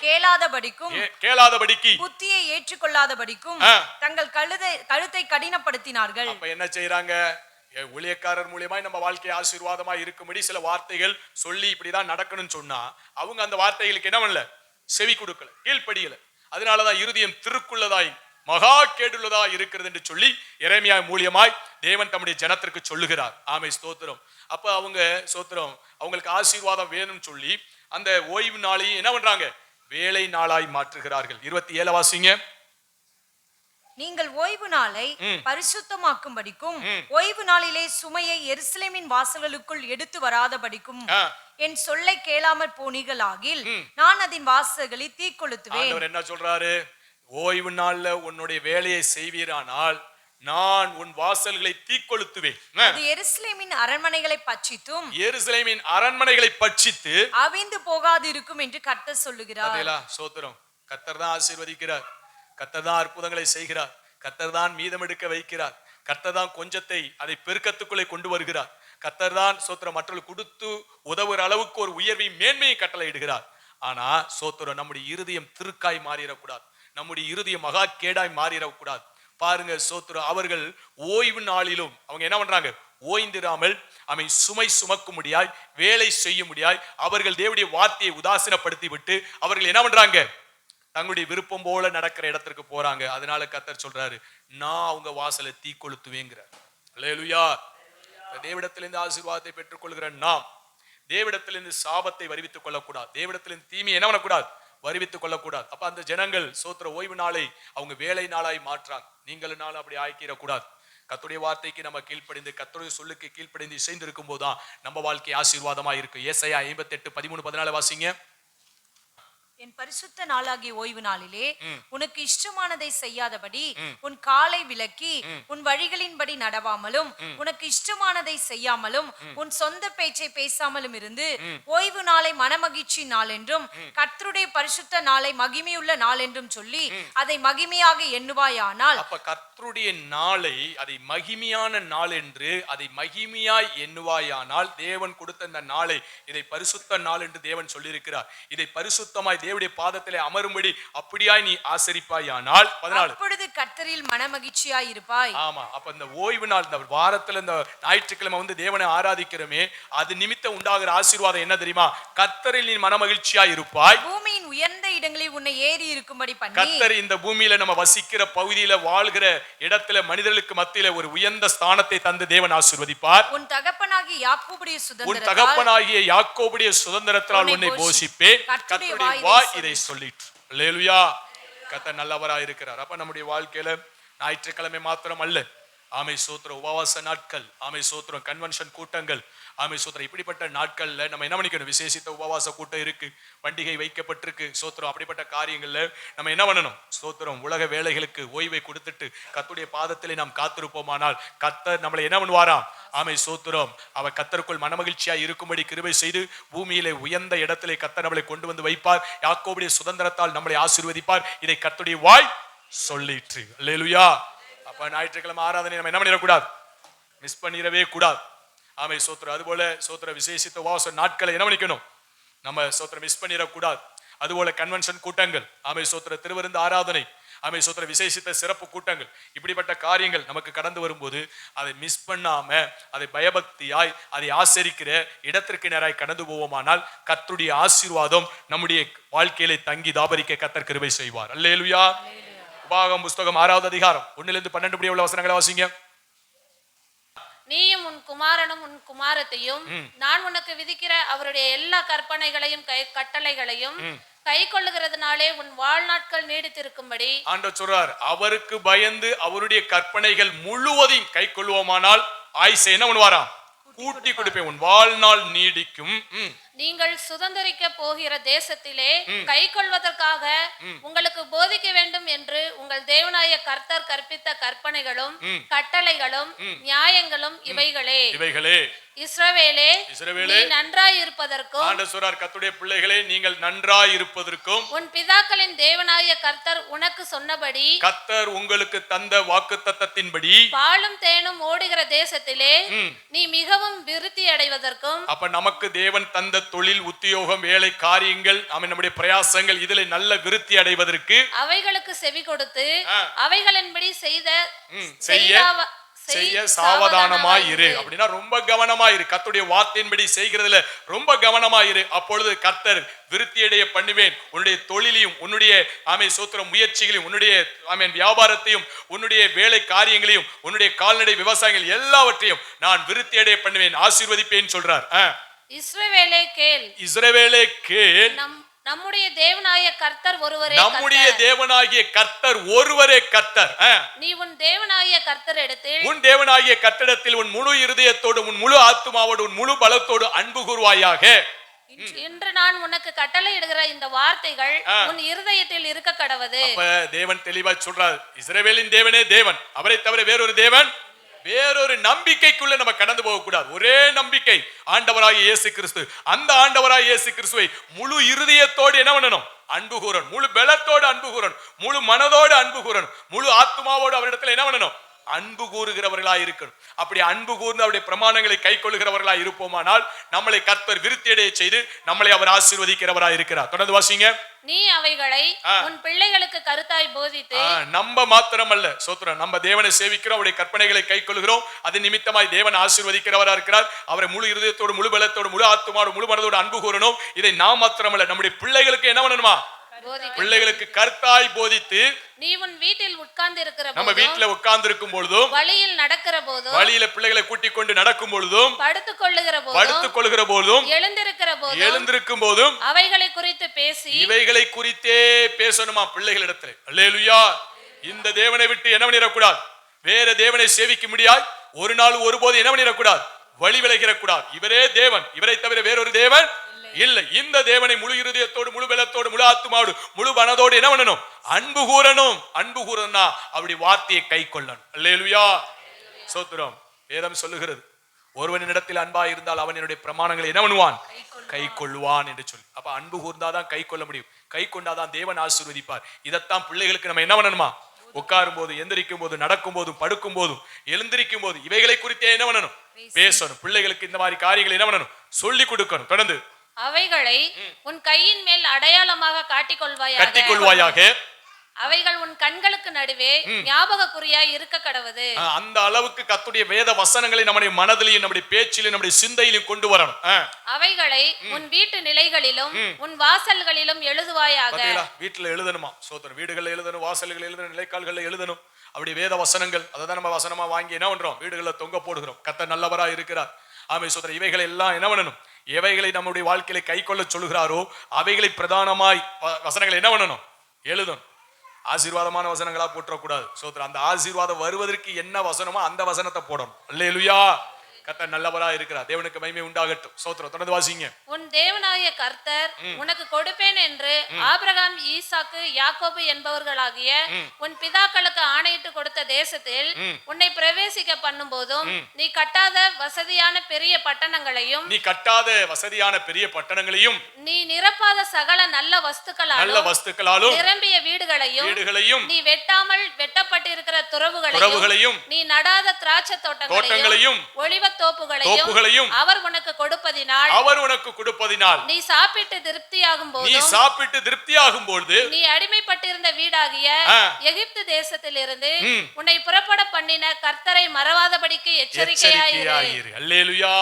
கேளாதபடிக்கு புத்தியை ஏற்றுக்கொள்ளாதபடிக்கும் தங்கள் கழுத்தை கடினப்படுத்தினார்கள். அப்ப என்ன செய்யறாங்க? ஊழியக்காரர் மூலியமா நம்ம வாழ்க்கை ஆசீர்வாதமா இருக்கும்படி சில வார்த்தைகள் சொல்லி இப்படிதான் நடக்கணும்னு சொன்னா அவங்க அந்த வார்த்தைகளுக்கு என்ன பண்ணல? செவி கொடுக்கல, கீழ்ப்படியல. அதனாலதான் இருதயம் திருக்குள்ளதாய் மகா கேடுள்ளதா இருக்கிறது என்று சொல்லி எரேமியா மூலியமாய் தேவன் தம்முடைய ஜனத்திற்கு சொல்லுகிறார். ஆமை ஸ்தோத்திரம். அப்ப அவங்க ஸ்தோத்திரம் அவங்களுக்கு ஆசீர்வாதம் வேணும்னு சொல்லி அந்த ஓய்வு நாளையும் என்ன பண்றாங்க? வேலை நாளாய் மாற்றுகிறார்கள். 27 வாசிங்க. நீங்கள் ஓய்வு நாளை பரிசுத்தமாக்கும்படிக்கும் ஓய்வு நாளிலே சுமையை எருசலேமின் வாசல்களுக்குள் எடுத்து வராதபடிக்கும் என் சொல்லை கேளாமற் போனீர்களாகில் நான் அதன் வாசல்களை தீக்கொளுத்துவேன். என்ன சொல்றாரு? ஓய்வு நாள்ல உன்னுடைய வேலையை செய்வீரானால் நான் உன் வாசல்களை தீக்கொளுத்துவேன். எருசலேமின் அரண்மனைகளை பட்சித்து அவிந்து போகாது இருக்கும் என்று கர்த்தர் சொல்லுகிறார். சோத்திரம். கர்த்தர் தான் ஆசீர்வதிக்கிறார், கர்த்தர் தான் அற்புதங்களை செய்கிறார், கர்த்தர் தான் மீதம் எடுக்க வைக்கிறார், கர்த்தர் தான் கொஞ்சத்தை அதை பெருக்கத்துக்குள்ளே கொண்டு வருகிறார், கர்த்தர் தான் சோத்திரம் மற்றவர்கள் கொடுத்து உதவுற அளவுக்கு ஒரு உயர்வை மேன்மையை கட்டளை இடுகிறார். ஆனா சோத்திரம் நம்முடைய இருதயம் திருக்காய் மாறிடக்கூடாது, நம்முடைய இருதயம் மகா கேடாய் மாறிடக்கூடாது. பாருங்க சோத்திரம் அவர்கள் ஓய்வு நாளிலும் அவங்க என்ன பண்றாங்க? ஓய்ந்திராமல் அவன் சுமை சுமக்க முடியாய் வேலை செய்ய முடியாய் அவர்கள் தேவனுடைய வார்த்தையை உதாசீனப்படுத்தி விட்டு அவர்கள் என்ன பண்றாங்க? தங்களுடைய விருப்பம் போல நடக்கிற இடத்திற்கு போறாங்க. அதனால கர்த்தர் சொல்றாரு, நான் அவங்க வாசலை தீ கொளுத்துவேங்கிறார். அல்லேலூயா. தேவனிடத்திலிருந்து ஆசீர்வாதத்தை பெற்றுக் கொள்கிற நாம் தேவனிடத்திலிருந்து சாபத்தை வருவித்துக் கொள்ளக்கூடாது, தேவனிடத்திலிருந்து தீமை என்ன பண்ணக்கூடாது? வருவித்துக் கொள்ளக்கூடாது. அப்ப அந்த ஜனங்கள் சோத்திர ஓய்வு நாளை அவங்க வேலை நாளாய் மாற்றாங்க. நீங்களும் நாளும் அப்படி ஆக்கிடக்கூடாது. கர்த்தருடைய வார்த்தைக்கு நம்ம கீழ்ப்படிந்து கர்த்தருடைய சொல்லுக்கு கீழ்ப்படிந்து இசைந்திருக்கும் போதுதான் நம்ம வாழ்க்கை ஆசீர்வாதமா இருக்கு. ஏசாயா 58 13 14 வாசிங்க. என் பரிசுத்த நாளாகிய ஓய்வு நாளிலே உனக்கு இஷ்டமானதை செய்யாதபடி உன் காலை விலக்கி உன் வழிகளின்படி நடவாமலும் உனக்கு இஷ்டமானதை செய்யாமலும் உன் சொந்த பேச்சை பேசாமலும் இருந்து ஓய்வு நாளை மனமகிழ்ச்சி நாள் என்றும் கர்த்தருடைய பரிசுத்த நாளை மகிமையுள்ள நாள் என்றும் சொல்லி அதை மகிமையாக எண்ணுவாயானால். அப்ப கர்த்தருடைய நாளை அதை மகிமையான நாள் என்று அதை மகிமையாய் எண்ணுவாயானால் தேவன் கொடுத்த இந்த நாளை இதை பரிசுத்த நாள் என்று தேவன் சொல்லியிருக்கிறார். இதை பரிசுத்தமாய் தேவனுடைய பாதத்திலே அமரும்படி அப்படியாய் நீ ஆசரிப்பாயானால் 14 அப்பொழுது கர்த்தரில் மனமகிழ்ச்சியாய் இருப்பாய். ஆமா. அப்ப இந்த ஓய்வு நாள் இந்த வாரத்துல இந்த ஞாயிற்றுக்கிழமை வந்து தேவனை ஆராதிக்கிறோமே அது நிமித்தம் உண்டாகிற ஆசீர்வாதம் என்ன தெரியுமா? கர்த்தரில் நீ மனமகிழ்ச்சியாய் இருப்பாய். பூமியின் உயர்ந்த இடங்களில் உன்னை ஏறி இருக்கும்படி பண்ணி கர்த்தர் இந்த பூமியில நம்ம வசிக்கிற பகுதியில வாழ்கிற இடத்துல மனிதர்களுக்கு மத்தியில ஒரு உயர்ந்த ஸ்தானத்தை தந்து தேவன் ஆசீர்வதிப்பார். உன் தகப்பனாகிய யாக்கோபுடைய சுதந்திரத்தால் உன்னை போஷிப்பேன். கர்த்தருடைய வாய் இதை சொல்லிட்டு. அல்லேலூயா. கர்த்தர் நல்லவராய் இருக்கிறார். அப்ப நம்முடைய வாழ்க்கையில ஞாயிற்றுக்கிழமை மாத்திரம் அல்ல, ஆமை சோத்திரம் உபவாச நாட்கள், ஆமை சோத்திரம் கன்வென்ஷன் கூட்டங்கள், ஆமை சோத்திரம் இப்படிப்பட்ட நாட்கள்ல நம்ம என்ன பண்ணிக்கணும்? விசேஷித்த உபவாச கூட்டம் இருக்கு, பண்டிகை வைக்கப்பட்டிருக்கு சோத்திரம். அப்படிப்பட்ட காரியங்கள்ல நம்ம என்ன பண்ணணும்? சோத்திரம் உலக வேலைகளுக்கு ஓய்வை கொடுத்துட்டு கர்த்தருடைய பாதத்திலே நாம் காத்திருப்போமானால் கர்த்தர் நம்மளை என்ன பண்ணுவாராம்? ஆமை சோத்திரம் அவர் கர்த்தருக்குள் மனமகிழ்ச்சியா இருக்கும்படி கிருபை செய்து பூமியிலே உயர்ந்த இடத்திலே கர்த்தர் நம்மளை கொண்டு வந்து வைப்பார். யாக்கோபுடைய சுதந்திரத்தால் நம்மளை ஆசீர்வதிப்பார். இதை கர்த்தருடைய வாய் சொல்லிற்று. அல்லேலூயா. அப்ப ஞாயிற்றுக்கிழமை ஆராதனை நம்ம என்ன பண்ணிடக்கூடாது? மிஸ் பண்ணிடவே கூடாது. ஆமை சோத்திரம். அதுபோல சோத்திர விசேஷித்த உபவாச நாட்களை என்ன பண்ணிக்கணும்? நம்ம சோத்திரம் மிஸ் பண்ணிடக்கூடாது. அதுபோல கன்வென்ஷன் கூட்டங்கள், ஆமை சோத்திர திருவிருந்து ஆராதனை, ஆமை சோத்திர விசேஷித்த சிறப்பு கூட்டங்கள், இப்படிப்பட்ட காரியங்கள் நமக்கு கடந்து வரும்போது அதை மிஸ் பண்ணாம அதை பயபக்தியாய் அதை ஆசரிக்கிற இடத்திற்கு நேராய் கடந்து போவோமானால் கர்த்தருடைய ஆசீர்வாதம் நம்முடைய வாழ்க்கையிலே தங்கி தாபரிக்க கர்த்தர் கிருபை செய்வார். அல்லேலூயா. உபாகமம் புஸ்தகம் 6வது அதிகாரம் 1 - 12 உள்ள வசனங்களை வாசிங்க. நீயும் உன் குமாரனும் உன் குமாரத்தையும் நான் உனக்கு விதிக்கிற அவருடைய எல்லா கற்பனைகளையும் கட்டளைகளையும் கை கொள்ளுகிறதுனாலே உன் வாழ்நாட்கள் நீடித்திருக்கும்படி ஆண்டவர் சொல்றார். அவருக்கு பயந்து அவருடைய கற்பனைகள் முழுவதையும் கை கொள்வோமானால் ஆயுசை என்ன பண்ணுவாராம்? கூட்டி கொடுப்பேன், உன் வாழ்நாள் நீடிக்கும். நீங்கள் சுதந்தரிக்க போகிற தேசத்திலே கை கொள்வதற்காக உங்களுக்கு போதிக்க வேண்டும் என்று உங்கள் தேவனாய கர்த்தர் கற்பித்த கற்பனைகளும் கட்டளைகளும் நியாயங்களும் இவைகளே. இஸ்ரவேலே, நீ நன்றாய் இருப்பதற்கும் ஆண்டவர் சொல்றார், கர்த்தருடைய பிள்ளைகளே நீங்கள் நன்றாய் இருப்பதற்கும் உன் பிதாக்களின் தேவனாய கர்த்தர் உனக்கு சொன்னபடி கர்த்தர் உங்களுக்கு தந்த வாக்குத்தத்தத்தின்படி பாலும் தேனும் ஓடுகிற தேசத்திலே நீ மிகவும் விருத்தி அடைவதற்கும். அப்ப நமக்கு தேவன் தந்த தொழில், உத்தியோகம், வேலை, காரியங்கள், நம்முடைய பிரயாசங்கள் இதிலே நல்ல விருத்தி அடைவதற்கு அவைகளுக்கு செவி கொடுத்து அவைகளின்படி செய்ய சாவதானமாயிரு. அப்படின்னா ரொம்ப கவனமாயிரு. கர்த்தருடைய வார்த்தையின்படி செய்கிறதுல ரொம்ப கவனமாயிரு. அப்பொழுது கர்த்தர் விருத்தியடைய பண்ணுவேன். உன்னுடைய தொழிலையும் உன்னுடைய சோத்திரம் முயற்சிகளையும் உன்னுடைய வியாபாரத்தையும் உன்னுடைய வேலை காரியங்களையும் உன்னுடைய கால்நடை விவசாயங்கள் எல்லாவற்றையும் நான் விருத்தியடைய பண்ணுவேன், ஆசீர்வதிப்பேன் சொல்றார். இஸ்ரவேலே கேள், இஸ்ரவேலே கேள், நம்முடைய தேவனாகிய கர்த்தர் ஒருவரே, நம்முடைய தேவனாகிய கர்த்தர் ஒருவரே கர்த்தர். நீ உன் தேவனாகிய கர்த்தரிடத்தில் உன் தேவனாகிய கர்த்தரிடத்தில் உன் முழு இருதயத்தோடு உன் முழு ஆத்துமாவோடு உன் முழு பலத்தோடு அன்பு கூர்வாயாக. இன்று நான் உனக்கு கட்டளையிடுகிற இந்த வார்த்தைகள் உன் இருதயத்தில் இருக்க கடவது. அப்ப தேவன் தெளிவா சொல்றார், இஸ்ரவேலின் தேவனே தேவன், அவரை தவிர வேறொரு தேவன், வேறொரு நம்பிக்கைக்குள்ள நம்ம கடந்து போக கூடாது. ஒரே நம்பிக்கை, ஆண்டவராகிய இயேசு கிறிஸ்து. அந்த ஆண்டவராகிய இயேசு கிறிஸ்துவை முழு இருதயத்தோடு என்ன பண்ணணும்? அன்பு கூறணும். முழு பலத்தோடு அன்பு கூறணும். முழு மனதோடு அன்பு கூறணும். முழு ஆத்மாவோடு அவரிடத்துல என்ன பண்ணணும்? அன்பு கூறுகிறவர்களா இருக்கணும். அப்படி அன்பு கூர்ந்து அவருடைய பிரமாணங்களை கை கொள்ளுகிறவர்களா இருப்போமானால் நம்மளை கர்த்தர் விருத்தியடைய செய்து நம்மளை அவர் ஆசீர்வதிக்கிறவரா இருக்கிறார். தொடர்ந்து வாசிங்க. நீ அவைகளை உன் பிள்ளைகளுக்கு கருத்தாய் போதித்து. நம்ம மாத்திரம் அல்ல, சோத்திரம், நம்ம தேவனை சேவிக்கிறோம், அவருடைய கற்பனைகளை கை கொள்கிறோம், அது நிமித்தமாய் தேவன் ஆசீர்வதிக்கிறவரா இருக்கிறார். அவரை முழு இருதயத்தோடு முழு பலத்தோடு முழு ஆத்துமாவோடு முழு மனதோடு அன்பு கூறணும். இதை நாம் மாத்திரம் அல்ல, நம்முடைய பிள்ளைகளுக்கு என்ன பண்ணணுமா? பிள்ளைகளுக்கு கர்த்தாய் போதித்து. நீ உன் வீட்டில் உட்கார்ந்து இருக்கிற போதும், நம்ம வீட்டில் உட்கார்ந்து இருக்கும் பொழுதும், வழியில் நடக்கிற போதும், வழியில பிள்ளைகளை கூட்டிக் கொண்டு நடக்கும் பொழுதும், படுத்துக் கொள்ளுகிற போதும், எழுந்திருக்கும் போதும் அவைகளை குறித்து பேசி, இவைகளை குறித்தே பேசணுமா பிள்ளைகளிடத்தில். அல்லேலூயா. இந்த தேவனை விட்டு என்ன பண்ணிடக்கூடாது? வேற தேவனை சேவிக்க முடியாது. ஒரு நாள் ஒருபோது என்ன பண்ணிடக்கூடாது? வழி விலகிடக்கூடாது. இவரே தேவன், இவரை தவிர வேறொரு தேவன் இல்லை. இந்த தேவனை முழு இருதயத்தோடு முழு பலத்தோடு முழு ஆத்துமாவோடு முழு மனதோடு என்ன பண்ணணும்? அன்பு கூறணும். அன்பு கூறணும்னா அப்படி வார்த்தையை கை கொள்ளணும். அல்லேலூயா. சோத்திரம். வேதம் சொல்லுகிறது, ஒருவனிடத்தில் அன்பா இருந்தால் அவன் என்னுடைய பிரமாணங்களை என்ன பண்ணுவான்? கை கொள்வான் என்று சொல்லி. அப்ப அன்பு கூர்ந்தாதான் கை கொள்ள முடியும். கை கொண்டாதான் தேவன் ஆசீர்வதிப்பார். இதைத்தான் பிள்ளைகளுக்கு நம்ம என்ன பண்ணணுமா? உட்காரும் போது, எந்திரிக்கும் போது, நடக்கும் போதும், படுக்கும் போதும், எழுந்திருக்கும் போது இவைகளை குறித்தே என்ன பண்ணணும்? பேசணும். பிள்ளைகளுக்கு இந்த மாதிரி காரியங்களை என்ன பண்ணணும்? சொல்லி கொடுக்கணும். தொடர்ந்து அவைகளை உன் கையின் மேல் அடையாளமாக காட்டிக்கொள்வாயாக. அவைகள் உன் கண்களுக்கு நடுவே ஞாபக குறியாய் இருக்க கடவது. அந்த அளவுக்கு கர்த்தருடைய வேத வசனங்களை நம்முடைய மனதிலும் நம்முடைய பேச்சிலும் நம்முடைய சிந்தையிலும் கொண்டு வரணும். அவைகளை உன் வீட்டு நிலைகளிலும் உன் வாசல்களிலும் எழுதுவாயாக. வீட்டுல எழுதணுமா? சோதரன், வீடுகள் எழுதணும், வாசல்கள் எழுதணும், நிலைக்கால்கள் எழுதணும். அப்படி வேத வசனங்கள் அதான் நம்ம வசனமா வாங்கி என்ன பண்றோம்? வீடுகள்ல தொங்க போடுகிறோம். கர்த்தர் நல்லவரா இருக்கிறார். ஆமே சோதரன், இவைகளை எல்லாம் என்ன பண்ணணும்? எவைகளை நம்முடைய வாழ்க்கையில கை கொள்ள சொல்லுகிறாரோ அவைகளை பிரதானமாய் வசனங்களை என்ன பண்ணணும்? எழுதணும். ஆசீர்வாதமான வசனங்களா போற்றக்கூடாது. சோத்திரம், அந்த ஆசீர்வாதம் வருவதற்கு என்ன வசனமோ அந்த வசனத்தை போடணும். அல்லேலூயா. கர்த்தர் நல்லவரா இருக்கிறார். தேவனுக்கு மகிமை உண்டாகட்டும். சோத்திரம். தொடர்ந்து வாசிங்க. உன் தேவனாகிய கர்த்தர் உனக்கு கொடுப்பேன் என்று ஆபிரகாம், ஈசாக்கு, யாக்கோபு என்பவர்களாகிய உன் பிதாக்களுக்கு ஆணையிட்டு கொடுத்த தேசத்தில் உன்னை பிரவேசிக்க பண்ணும் போதும் நீ கட்டாத வசதியான பெரிய பட்டணங்களையும் நீ நிரப்பாத சகல நல்ல வஸ்துக்களாலும் நிரம்பிய வீடுகளையும் நீ வெட்டாமல் வெட்டப்பட்டிருக்கிற துறவுகளையும் நீ நடாத திராட்சை தோட்டங்களையும் ஒளிவ தோப்புகளையும் அவர் உனக்கு கொடுப்பதினால் நீ சாப்பிட்டு திருப்தியாகும் போது நீ அடிமைப்பட்டிருந்த வீடாகிய எகிப்து தேசத்திலிருந்து உன்னை புறப்பட பண்ணின கர்த்தரை மறவாதபடிக்கு எச்சரிக்கையாயிரு. அல்லேலூயா.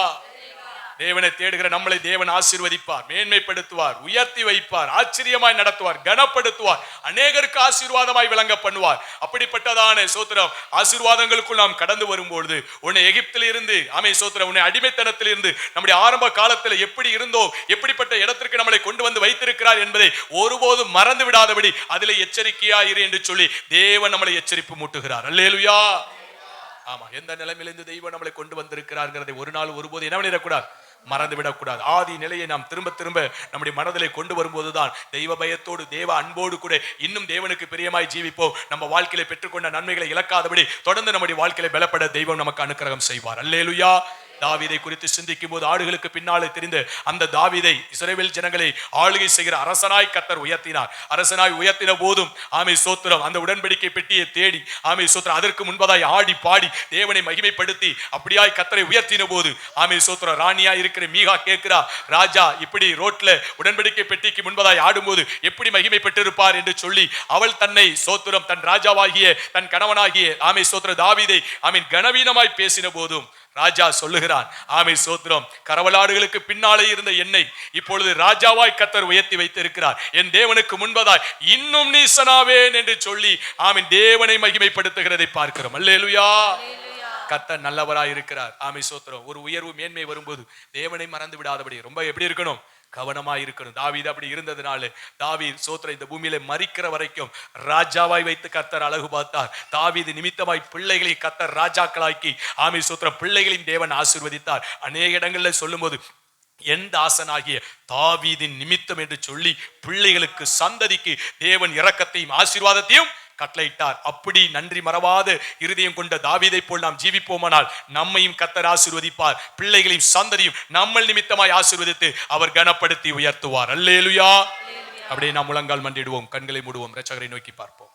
தேவனை தேடுகிற நம்மளை தேவன் ஆசீர்வதிப்பார், மேன்மைப்படுத்துவார், உயர்த்தி வைப்பார், ஆச்சரியமாய் நடத்துவார், கனப்படுத்துவார், அநேகருக்கு ஆசீர்வாதமாய் விளங்க பண்ணுவார். அப்படிப்பட்டதான சோத்திரம் ஆசீர்வாதங்களுக்குள் நாம் கடந்து வரும்பொழுது உன்னை எகிப்தில் இருந்து சோத்திரம் உன்னை அடிமைத்தனத்தில் இருந்து நம்முடைய ஆரம்ப காலத்தில் எப்படி இருந்தோ எப்படிப்பட்ட இடத்திற்கு நம்மளை கொண்டு வந்து வைத்திருக்கிறார் என்பதை ஒருபோதும் மறந்து விடாதபடி அதில் எச்சரிக்கையாயிரு என்று சொல்லி தேவன் நம்மளை எச்சரிப்பு மூட்டுகிறார். அல்லேலூயா. ஆமா, எந்த நிலைமையிலிருந்து தெய்வம் நம்மளை கொண்டு வந்திருக்கிறார் ஒரு நாள் ஒருபோது என்ன பண்ணிடக்கூடாது? மறந்து விடக்கூடாது. ஆதி நிலையை நாம் திரும்ப திரும்ப நம்முடைய மனதிலே கொண்டு வரும்போதுதான் தெய்வ பயத்தோடு தேவ அன்போடு கூட இன்னும் தேவனுக்கு பிரியமாய் ஜீவிப்போம். நம்ம வாழ்க்கையில பெற்றுக்கொண்ட நன்மைகளை இழக்காதபடி தொடர்ந்து நம்முடைய வாழ்க்கையில பலப்பட தெய்வம் நமக்கு அனுக்கிரகம் செய்வார். அல்லேலூயா. தாவீதை குறித்து சிந்திக்கும் போது ஆடுகளுக்கு பின்னாலே தெரிந்த அந்த தாவீதை இஸ்ரவேல் ஜனங்களை ஆளுகை செய்கிற அரசனாய் கர்த்தர் உயர்த்தினார். அரசனாய் உயர்த்தின போதும் ஆமை சோத்திரம் அந்த உடன்படிக்கை பெட்டியை தேடி ஆமை சோத்திரம் அதற்கு முன்பதாய் ஆடி பாடி தேவனை மகிமைப்படுத்தி அப்படியாய் கர்த்தரை உயர்த்தின போது ஆமை சோத்திரம் ராணியாய் இருக்கிற மீகா கேட்கிறா, ராஜா இப்படி ரோட்ல உடன்படிக்கை பெட்டிக்கு முன்பதாய் ஆடும்போது எப்படி மகிமை பெற்றிருப்பார் என்று சொல்லி அவள் தன்னை சோத்திரம் தன் ராஜாவாகிய தன் கணவனாகிய ஆமை சோத்திர தாவீதை ஆமீன் கனவீனமாய் பேசின போதும் ராஜா சொல்லுகிறான், ஆமை சோத்திரம் கரவலாடுகளுக்கு பின்னாலே இருந்த என்னை இப்பொழுது ராஜாவாய் கர்த்தர் உயர்த்தி வைத்திருக்கிறார். என் தேவனுக்கு முன்பதாய் இன்னும் நீசனாவேன் என்று சொல்லி ஆமீன் தேவனை மகிமைப்படுத்துகிறதை பார்க்கிறோம். அல்லேலூயா. கர்த்தர் நல்லவராய் இருக்கிறார். ஆமை சோத்திரம். ஒரு உயர்வு மேன்மை வரும்போது தேவனை மறந்து விடாதபடி ரொம்ப எப்படி இருக்கணும்? கவனமாய் இருக்கணும். தாவீது அப்படி இருந்ததுனால தாவீது சோத்திரம் இந்த பூமியில மரிக்கிற வரைக்கும் ராஜாவாய் வைத்து கர்த்தர் அழகு பார்த்தார். தாவீது நிமித்தமாய் பிள்ளைகளை கர்த்தர் ராஜாக்களாக்கி ஆமை சோத்திரம் பிள்ளைகளின் தேவன் ஆசீர்வதித்தார். அநேக இடங்கள்ல சொல்லும் போது என் தாசனாகிய தாவீதின் நிமித்தம் என்று சொல்லி பிள்ளைகளுக்கு சந்ததிக்கு தேவன் இரக்கத்தையும் ஆசீர்வாதத்தையும் கட்டளையிட்டார். அப்படி நன்றி மறவாத இருதயம் கொண்ட தாவீதை போல் நாம் ஜீவிப்போமானால் நம்மையும் கர்த்தர் ஆசீர்வதிப்பார். பிள்ளைகளையும் சந்ததியும் நம்ம நிமித்தமாய் ஆசீர்வதித்து அவர் கனப்படுத்தி உயர்த்துவார். அல்லேலூயா. அப்படியே நாம் முழங்கால் மண்டிடுவோம், கண்களை மூடுவோம், இரட்சகரை நோக்கி பார்ப்போம்.